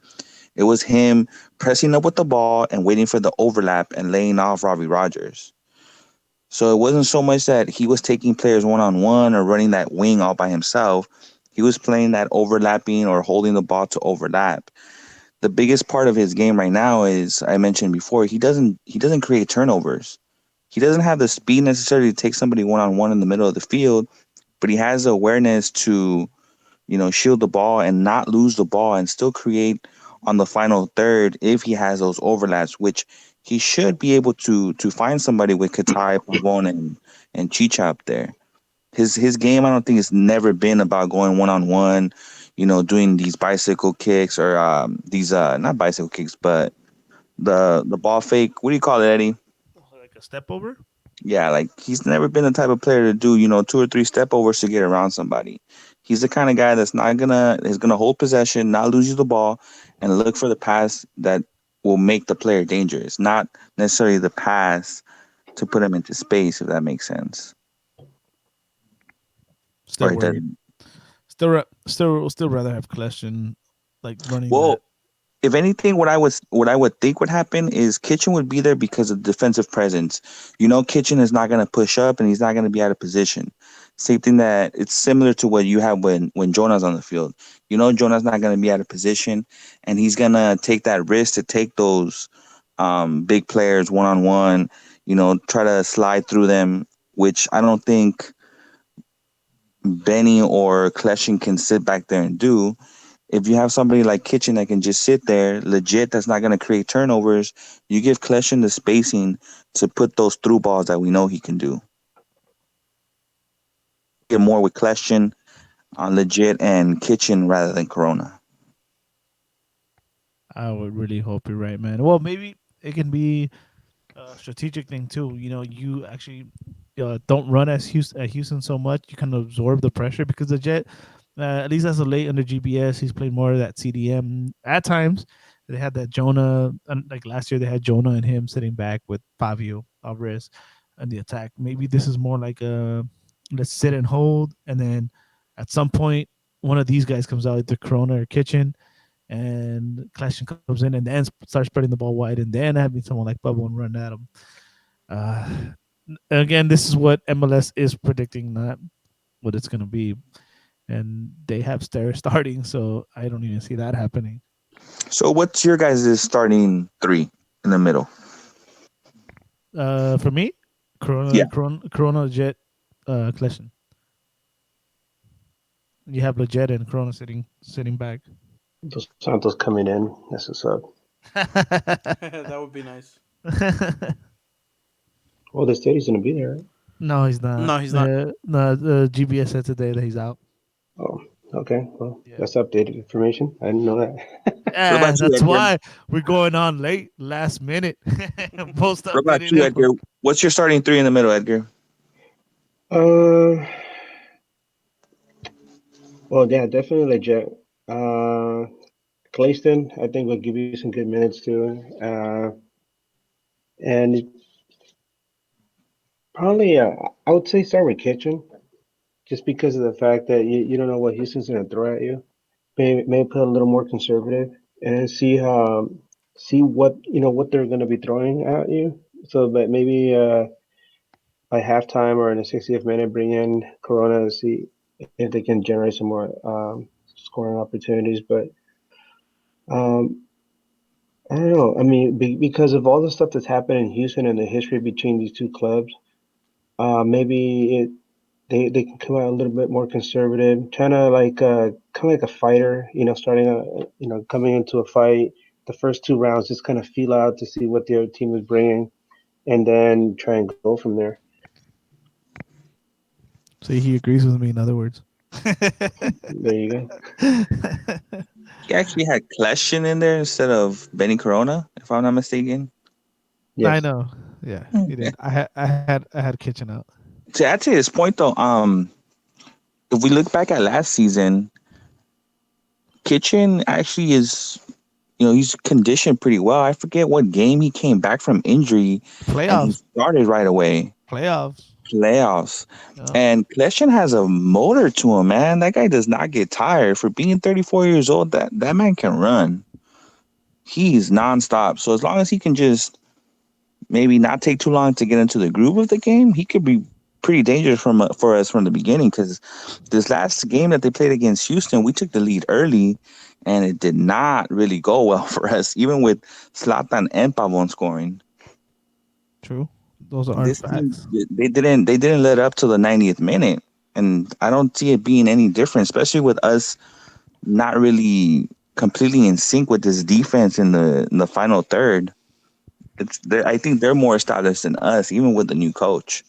It was him pressing up with the ball and waiting for the overlap and laying off Robbie Rogers. So it wasn't so much that he was taking players one on one or running that wing all by himself. He was playing that overlapping or holding the ball to overlap. The biggest part of his game right now is I mentioned before, he doesn't create turnovers. He doesn't have the speed necessarily to take somebody one on one in the middle of the field, but he has the awareness to, shield the ball and not lose the ball and still create on the final third if he has those overlaps, which he should be able to find somebody with Katai, Pavon, and Chicha up there. His game, I don't think it's never been about going one on one, doing these bicycle kicks or these not bicycle kicks, but the ball fake. What do you call it, Eddie? Like a step over. Yeah, like he's never been the type of player to do, two or three step overs to get around somebody. He's the kind of guy that's not gonna is gonna hold possession, not lose you the ball, and look for the pass that will make the player dangerous, not necessarily the pass to put him into space, if that makes sense. Or Still it worried. doesn't. Still rather have Collection like running Well, that. if anything, what I would think would happen is Kitchen would be there because of defensive presence. Kitchen is not going to push up and he's not going to be out of position. Same thing that it's similar to what you have when Jonah's on the field. Jonah's not going to be out of position and he's going to take that risk to take those big players one on one. Try to slide through them, which I don't think Benny or Kleshin can sit back there and do. If you have somebody like Kitchen that can just sit there, legit, that's not going to create turnovers, you give Kleshin the spacing to put those through balls that we know he can do. Get more with Kleshin on legit and Kitchen rather than Corona. I would really hope you're right, man. Well, maybe it can be a strategic thing too. You actually don't run at Houston so much. You kind of absorb the pressure because the Jet, at least as of late under GBS, he's played more of that CDM. At times, they had that Jonah, like last year, they had Jonah and him sitting back with Fabio Alvarez and the attack. Maybe this is more like a let's sit and hold, and then at some point, one of these guys comes out, either Corona or Kitchen, and Clashing comes in and then starts spreading the ball wide, and then having someone like Bubble and run at him. Uh, Again, this is what MLS is predicting, not what it's going to be. And they have Stare starting, so I don't even see that happening. So, what's your guys' starting three in the middle? For me, Yeah. Corona, Jet, Kleshin. You have Lejet and Corona sitting back. Dos Santos coming in. That's what's up. That would be nice. Well, the steady's gonna be there. Right? No, he's not. No, he's not. No, the GBS said today that he's out. Oh, okay. Well, Yeah. that's updated information. I didn't know that. What about you, That's Edgar? why we're going on late, last minute, post What about updated you, info. Edgar? What's your starting three in the middle, Edgar? uh, well, yeah, definitely legit. Uh, Clayston, I think will give you some good minutes too. And probably, I would say start with Kitchen, just because of the fact that you don't know what Houston's gonna throw at you. Maybe put a little more conservative and see what they're gonna be throwing at you. So that maybe by halftime or in the 60th minute, bring in Corona to see if they can generate some more scoring opportunities. But um, I don't know. I mean, because of all the stuff that's happened in Houston and the history between these two clubs, maybe they can come out a little bit more conservative, trying to like kind of like a fighter, starting coming into a fight. The first two rounds, just kind of feel out to see what the other team is bringing, and then try and go from there. See, he agrees with me. In other words, There you go. He actually had Kleshin in there instead of Benny Corona, if I'm not mistaken. I Yes. know. Yeah, he Okay. did. I had Kitchen out. To add to his point, though, if we look back at last season, Kitchen actually is, he's conditioned pretty well. I forget what game he came back from injury and he Playoffs, started right away. playoffs. Playoffs. Yeah. And Kleshin has a motor to him, man. That guy does not get tired. For being 34 years old, that man can run. He's nonstop. So as long as he can just maybe not take too long to get into the groove of the game, he could be pretty dangerous for us from the beginning. Because this last game that they played against Houston, we took the lead early, and it did not really go well for us, even with Zlatan and Pavon scoring. True. Those are This team, facts. they didn't let up till the 90th minute, and I don't see it being any different, especially with us not really completely in sync with this defense in the final third. I think they're more established than us, even with the new coach.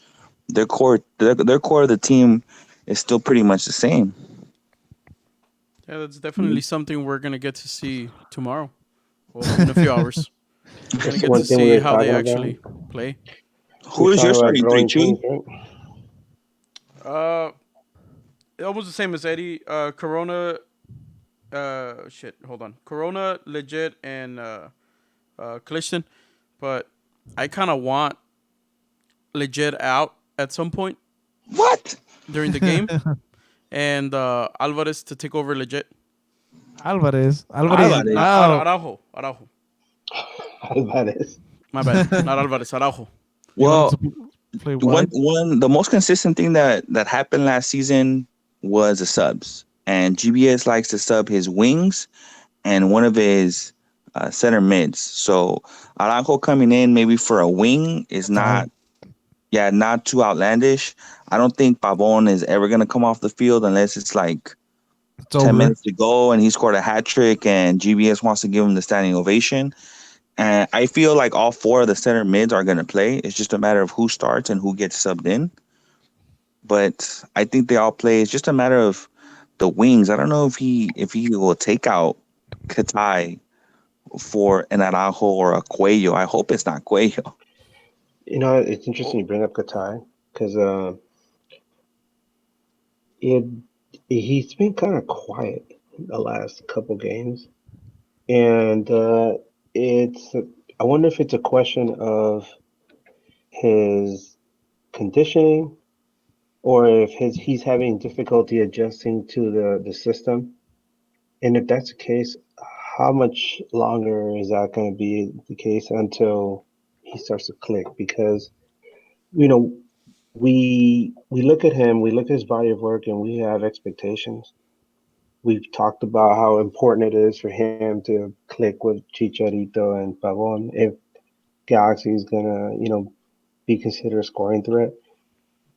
Their core of the team is still pretty much the same. Yeah, that's definitely something we're gonna get to see tomorrow. Well, in a few hours, we're gonna That's get one to thing we see were how they talking about. actually play. We Who are is your talking about starting three, growing Chewy? pains, right? Uh, almost the same as Eddie. Corona. Shit. Hold on. Corona, legit, and Clifton. But I kind of want legit out at some point What? during the game, and Alvarez to take over legit. Alvarez is Not Alvarez. out. Araujo. Alvarez. My bad. Not Alvarez. Araujo. You want him Well, to play wide? the most consistent thing that happened last season was the subs, and GBS likes to sub his wings and one of his center mids. So Aranjo coming in maybe for a wing is Fine. not, yeah, not too outlandish. I don't think Pavon is ever gonna come off the field unless it's like It's 10 over. minutes to go and he scored a hat trick and GBS wants to give him the standing ovation. And I feel like all four of the center mids are gonna play. It's just a matter of who starts and who gets subbed in. But I think they all play. It's just a matter of the wings. I don't know if he will take out Katai for an Araujo or a Cuello. I hope it's not Cuello. It's interesting you bring up Katai because it he's been kind of quiet the last couple games, and it's I wonder if it's a question of his conditioning or if he's having difficulty adjusting to the system. And if that's the case, how much longer is that going to be the case until he starts to click? Because you know we look at him, we look at his body of work, and we have expectations. We've talked about how important it is for him to click with Chicharito and Pavon if Galaxy is gonna, be considered a scoring threat.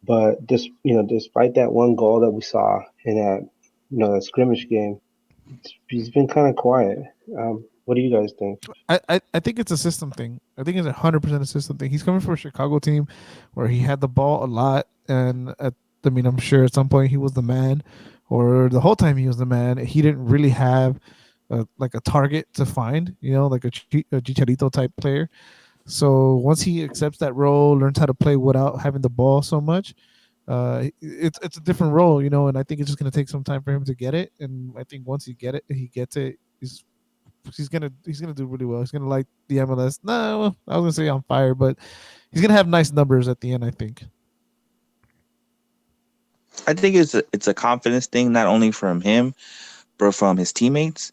But despite that one goal that we saw in that scrimmage game, he's been kind of quiet. What do you guys think? I think it's a system thing. I think it's 100% a system thing. He's coming from a Chicago team where he had the ball a lot, and I mean, I'm sure at some point he was the man, or the whole time he was the man. He didn't really have like a target to find, like a Chicharito type player. So once he accepts that role, learns how to play without having the ball so much, it's a different role, and I think it's just gonna take some time for him to get it. And I think once he gets it, he's gonna do really well. He's gonna like the MLS. No, I was gonna say on fire, but he's gonna have nice numbers at the end, I think. I think it's a confidence thing, not only from him, but from his teammates.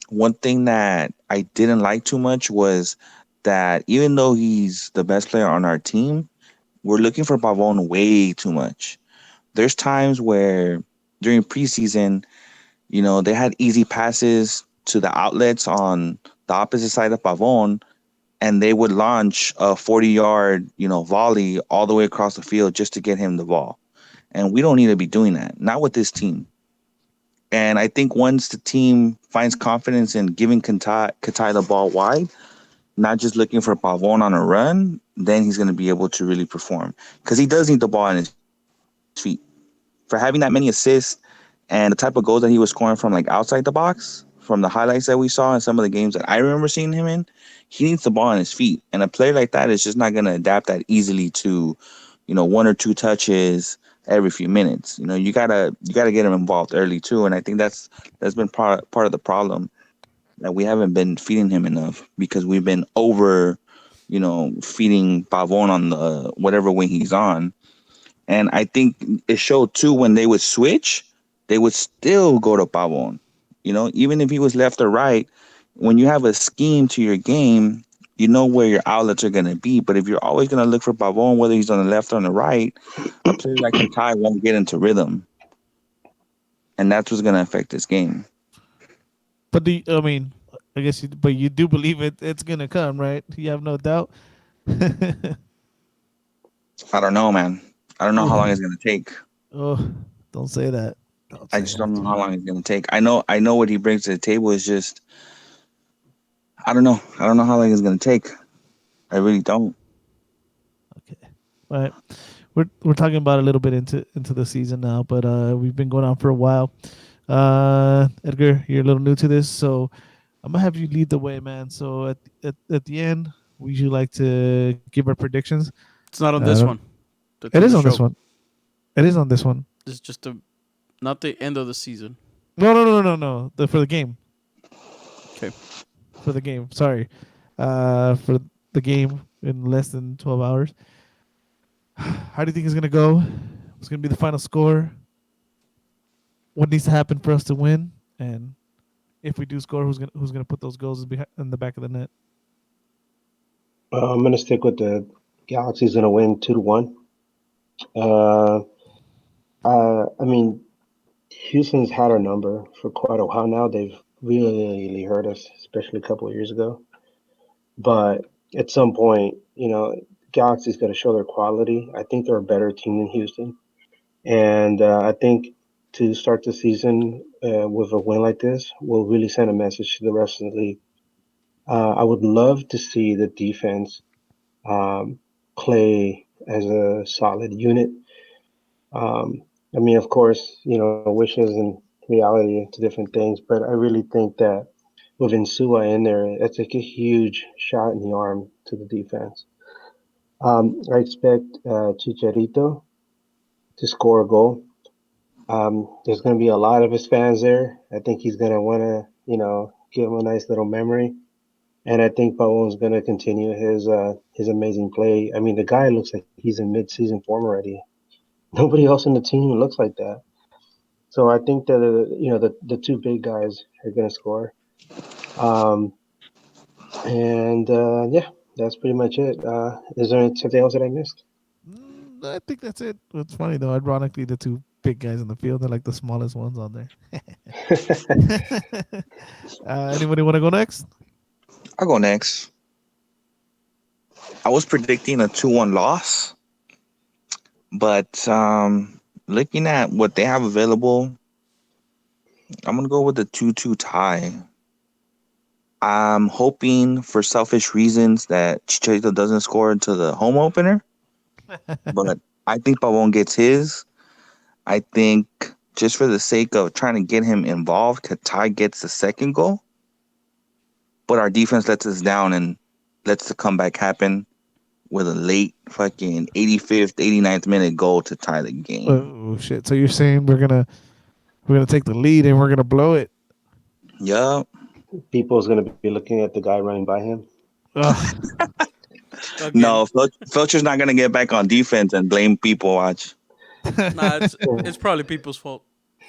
One thing that I didn't like too much was that even though he's the best player on our team, we're looking for Pavon way too much. There's times where during preseason, they had easy passes to the outlets on the opposite side of Pavon, and they would launch a 40-yard, volley all the way across the field just to get him the ball. And we don't need to be doing that, not with this team. And I think once the team finds confidence in giving Katai the ball wide, not just looking for Pavon on a run, then he's going to be able to really perform. Because he does need the ball in his feet. For having that many assists and the type of goals that he was scoring from like outside the box, from the highlights that we saw in some of the games that I remember seeing him in, he needs the ball on his feet. And a player like that is just not going to adapt that easily to, one or two touches every few minutes. You gotta get him involved early too. And I think that's been part of the problem, that we haven't been feeding him enough because we've been over, feeding Pavon on the whatever wing he's on. And I think it showed too when they would switch, they would still go to Pavon. Even if he was left or right, when you have a scheme to your game, you know where your outlets are going to be. But if you're always going to look for Pavon, whether he's on the left or on the right, a player like Katai won't get into rhythm. And that's what's going to affect this game. But I mean, I guess but you do believe it's gonna come, right? You have no doubt. I don't know, man. I don't know how long Oh, it's going to take. oh, don't say that. Don't I say just don't know that. how long it's going to take. I know what he brings to the table is just, I don't know. I don't know how long it's going to take. I really don't. Okay. All right. We're talking about a little bit into the season now, but we've been going on for a while. Edgar, you're a little new to this, so I'm gonna have you lead the way, man. So at the end, we usually like to give our predictions. It's not on I this don't. one. That's It on is the on this show. one. It is on this one. It's just not the end of the season. No. For the game. Okay. For the game. Sorry. For the game in less than 12 hours. How do you think it's gonna go? What's gonna be the final score? What needs to happen for us to win? And if we do score, who's gonna put those goals in the back of the net? I'm gonna stick with the Galaxy's gonna win 2-1. Uh, I mean, Houston's had our number for quite a while now. They've really hurt us, especially a couple of years ago. But at some point, Galaxy's got to show their quality. I think they're a better team than Houston, and I think to start the season with a win like this will really send a message to the rest of the league. I would love to see the defense um, play as a solid unit. Um, I mean, of course, wishes and reality to different things, but I really think that with Insua in there, that's like a huge shot in the arm to the defense. I expect Chicharito to score a goal. There's going to be a lot of his fans there. I think he's going to want to, give him a nice little memory. And I think Pavon's going to continue his amazing play. I mean, the guy looks like he's in mid-season form already. Nobody else in the team looks like that. So I think that the two big guys are going to score. Um, and yeah, that's pretty much it. Is there something else that I missed? I think that's it. It's funny though. Ironically, the two big guys in the field are like the smallest ones on there. Anybody want to go next? I'll go next. I was predicting a 2-1 loss, but looking at what they have available, I'm gonna go with the 2-2 tie. I'm hoping for selfish reasons that Chicharito doesn't score into the home opener, but I think Pavon gets his. I think just for the sake of trying to get him involved, Katai gets the second goal, but our defense lets us down and lets the comeback happen with a late fucking 85th, 89th minute goal to tie the game. Oh shit! So you're saying we're gonna take the lead and we're gonna blow it? Yup. People's going to be looking at the guy running by him. Ugh. Again. No, Felcher's not gonna get back on defense and blame people. Watch. Nah, it's probably people's fault.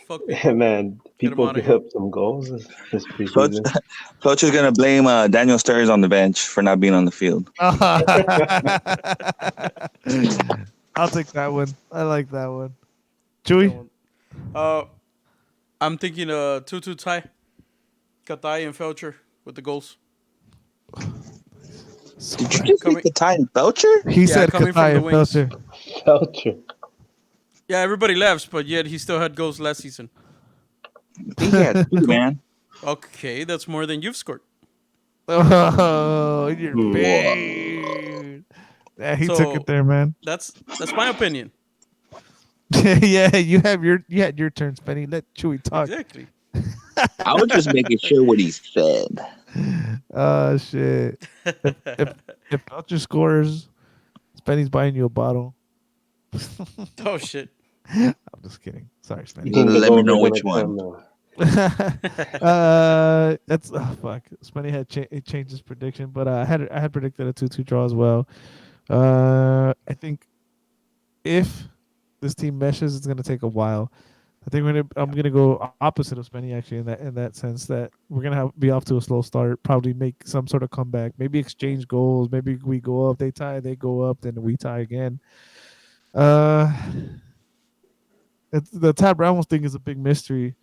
Fuck people. Man, Get him people out of give here. up some goals this Felch, preseason. Felcher's gonna blame Daniel Sturridge on the bench for not being on the field. I'll take that one. I like that one. That Chewy. one. Uh, I'm thinking 2-2 tie. Katai and Felcher with the goals. Did you just say Coming, Katai and Felcher? He yeah, said coming from Katai the and wings. Felcher. Felcher. Yeah, everybody laughs, but yet he still had goals last season. I think he had two, Come, man. okay, that's more than you've scored. Oh, in your Whoa. face. Yeah, he took it So there, man. that's my opinion. Yeah, you had your turn, Spenny. Let Chewy talk. Exactly. I was just making sure what he said. Oh shit. If Belcher scores, Spenny's buying you a bottle. Oh shit. I'm just kidding. Sorry, You Spenny. think the Let me goals are know going which to come? one. That's fuck. Spenny had it changed his prediction, but I had predicted a 2-2 draw as well. I think if this team meshes, it's gonna take a while. I think I'm gonna go opposite of Spenny actually in that sense that we're gonna be off to a slow start, probably make some sort of comeback, maybe exchange goals, maybe we go up, they tie, they go up, then we tie again. Uh, the Tad Ramos thing is a big mystery.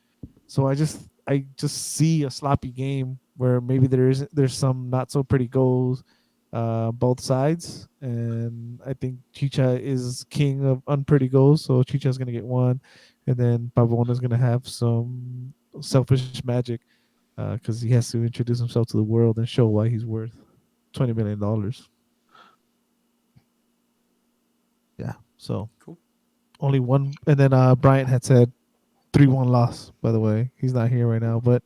So I just see a sloppy game where maybe there's some not so pretty goals, both sides, and I think Chicha is king of unpretty goals, so Chicha's gonna get one, and then Pavona's gonna have some selfish magic because he has to introduce himself to the world and show why he's worth $20 million. Yeah. So Cool. only one, and then Bryant had said 3-1 loss. By the way, he's not here right now, but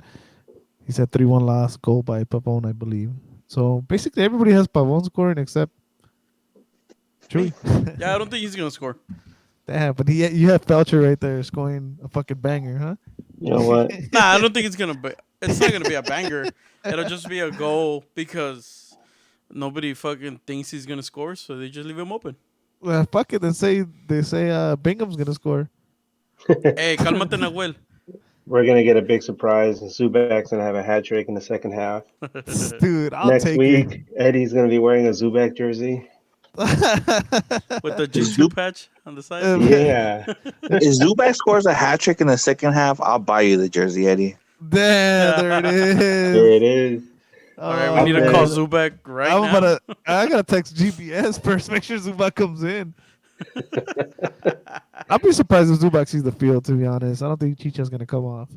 he said 3-1 loss, goal by Pavone, I believe. So basically, everybody has Pavone scoring except Me. Chewy. Yeah, I don't think he's gonna score. Damn, but you have Felcher right there scoring a fucking banger, huh? You know what? Nah, I don't think it's gonna be. It's not gonna be a banger. It'll just be a goal because nobody fucking thinks he's gonna score, so they just leave him open. Well, fuck it, they say Bingham's gonna score. Hey, cálmate, Nahuel. We're gonna get a big surprise. Zubak's gonna have a hat trick in the second half. Dude, I'll Next take it. week, Eddie's gonna be wearing a Zubak jersey. With the Is G2 patch on the side. Yeah. If Zubac scores a hat trick in the second half, I'll buy you the jersey, Eddie. Damn, there it There is. it is. All right, we Oh need to And call man, then Zubek right I'm about now. to. I gotta text GPS first. Make sure Zubac comes in. I'll be surprised if Zubac sees the field. To be honest, I don't think Chicha's gonna come off.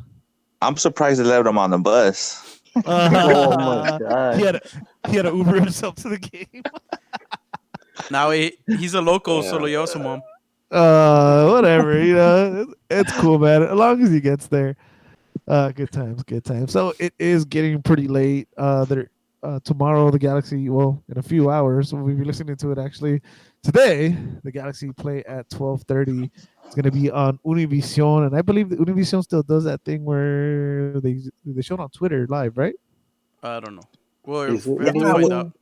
I'm surprised they left him on the bus. oh my He god. had he had to Uber himself to the game. Now he's a local, so lo Yeah. lleva su mom. Whatever. It's cool, man. As long as he gets there. Good times, good times. So it is getting pretty late. There, tomorrow the Galaxy. Well, in a few hours, we'll be listening to it actually. Today, the Galaxy play at 12:30. It's gonna be on Univision, and I believe that Univision still does that thing where they show it on Twitter live, right? I don't know. Well, Is it we have to Yeah, find Univision? out.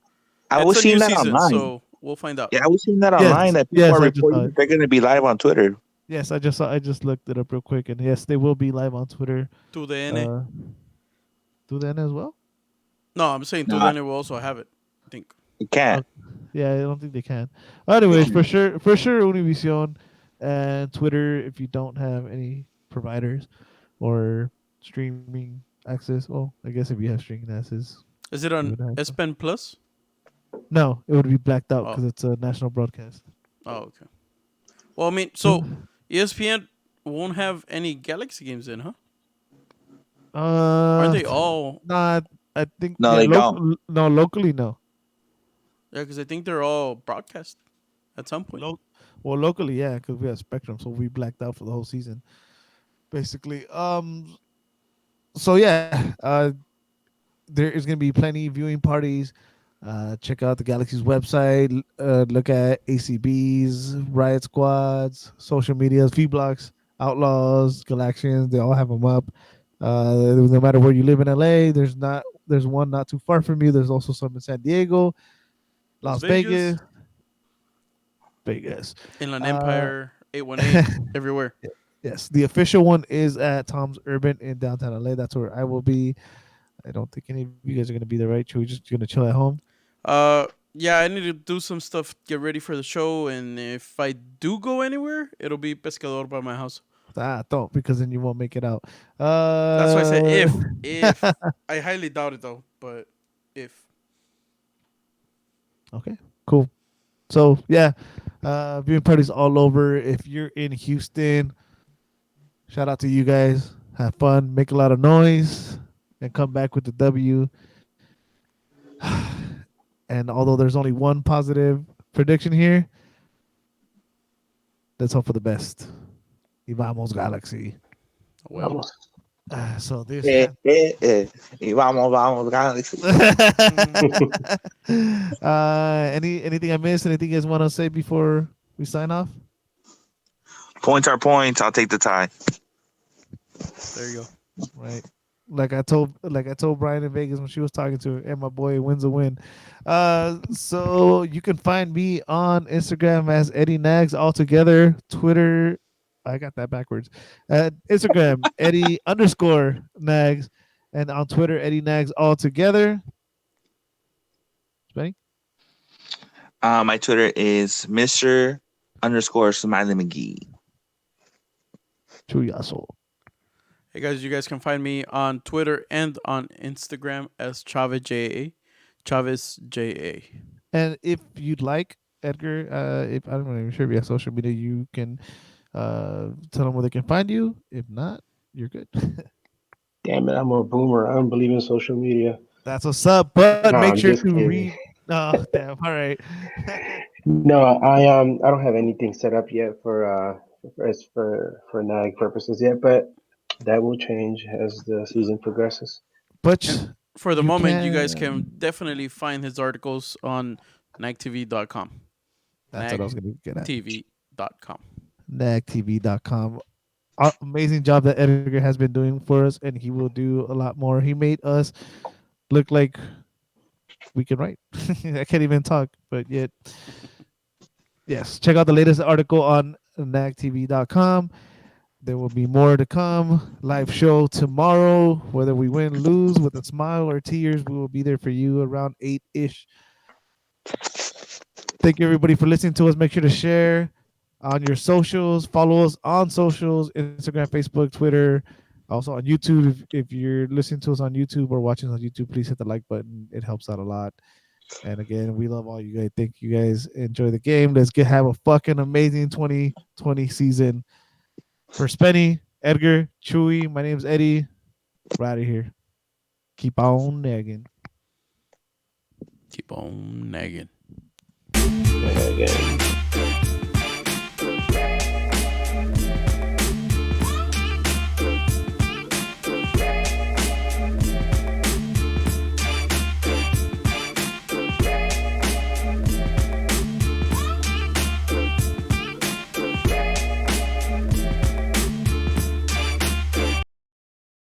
I It's was a new seeing that season, online. so we'll find out. Yeah, I was seeing that online Yes, that people yes, are I just saw reporting it. that they're going to be live on Twitter. Yes, I just looked it up real quick, and yes, they will be live on Twitter. To the N. Uh, do then as well. No, I'm saying to the Nah, N will also have it. I think. you can't. Oh, yeah, I don't think they can. They Anyways, can't. for sure, Univision and Twitter. If you don't have any providers or streaming access, well, I guess if you have streaming access, Is it you on would have. S Pen Plus? No, it would be blacked out Oh, because it's a national broadcast. oh, okay. Well, I mean, so ESPN won't have any Galaxy games in, huh? Aren't Uh, they all? not. I think No, yeah. they don't. No, locally no. Yeah, because I think they're all broadcast at some point. Lo- well, locally yeah, because we have Spectrum, so we blacked out for the whole season, basically. So yeah, there is going to be plenty of viewing parties. Check out the Galaxy's website. Look at ACBs, Riot Squads, social medias, V Blocks, Outlaws, Galaxians. They all have them up. No matter where you live in LA, there's one not too far from you. There's also some in San Diego, Las Las Vegas, Vegas, Vegas. Inland Uh, Empire, 818, everywhere. yes, the official one is at Tom's Urban in downtown LA. That's where I will be. I don't think any of you guys are going to be there, right? We're just going to chill at home. Yeah, I need to do some stuff, get ready for the show, and if I do go anywhere, it'll be Pescador by my house. Don't because then you won't make it out. That's why I said if. I highly doubt it though, but if. Okay, cool. So yeah, viewing parties all over. If you're in Houston, shout out to you guys. Have fun, make a lot of noise, and come back with the W. And although there's only one positive prediction here, let's hope for the best. Y vamos Galaxy. Well, Vamos. So this. Y vamos, Galaxy. Anything I missed? Anything you guys want to say before we sign off? Points are points. I'll take the tie. there you go. Right. Like I told Brian in Vegas when she was talking to her, and my boy wins a win. So you can find me on Instagram as Eddie Nags all together. Twitter, I got that backwards. Instagram Eddie underscore Nags, and on Twitter Eddie Nags all together. Spenny? My Twitter is Mr. underscore Smiley McGee. Chuyaso. Hey guys, you guys can find me on Twitter and on Instagram as Chavez JA. Chavez JA. And if you'd like, Edgar, if I'm not even sure if you have social media, you can tell them where they can find you. If not, you're good. Damn it, I'm a boomer. I don't believe in social media. That's what's up. But No, make I'm sure just to kidding. read. Oh, damn. All right. No, I don't have anything set up yet for NAG purposes yet, but that will change as the season progresses. And But for the you moment, you guys can can. definitely find his articles on nagtv.com. That's what I was going to get at. Nagtv.com. NAGTV.com. Amazing job that Edgar has been doing for us, and he will do a lot more. He made us look like we can write. I can't even talk, but yet, yes. Check out the latest article on nagtv.com. There will be more to come. Live show tomorrow. Whether we win, lose, with a smile or tears, we will be there for you around 8 ish. Thank you, everybody, for listening to us. Make sure to share on your socials. Follow us on socials: Instagram, Facebook, Twitter. Also on YouTube. If you're listening to us on YouTube or watching us on YouTube, please hit the like button. It helps out a lot. And again, we love all you guys. Thank you guys. Enjoy the game. Let's get have a fucking amazing 2020 season. For Spenny, Edgar, Chewy, my name's Eddie. We're out of here. Keep on nagging. Keep on nagging. Again.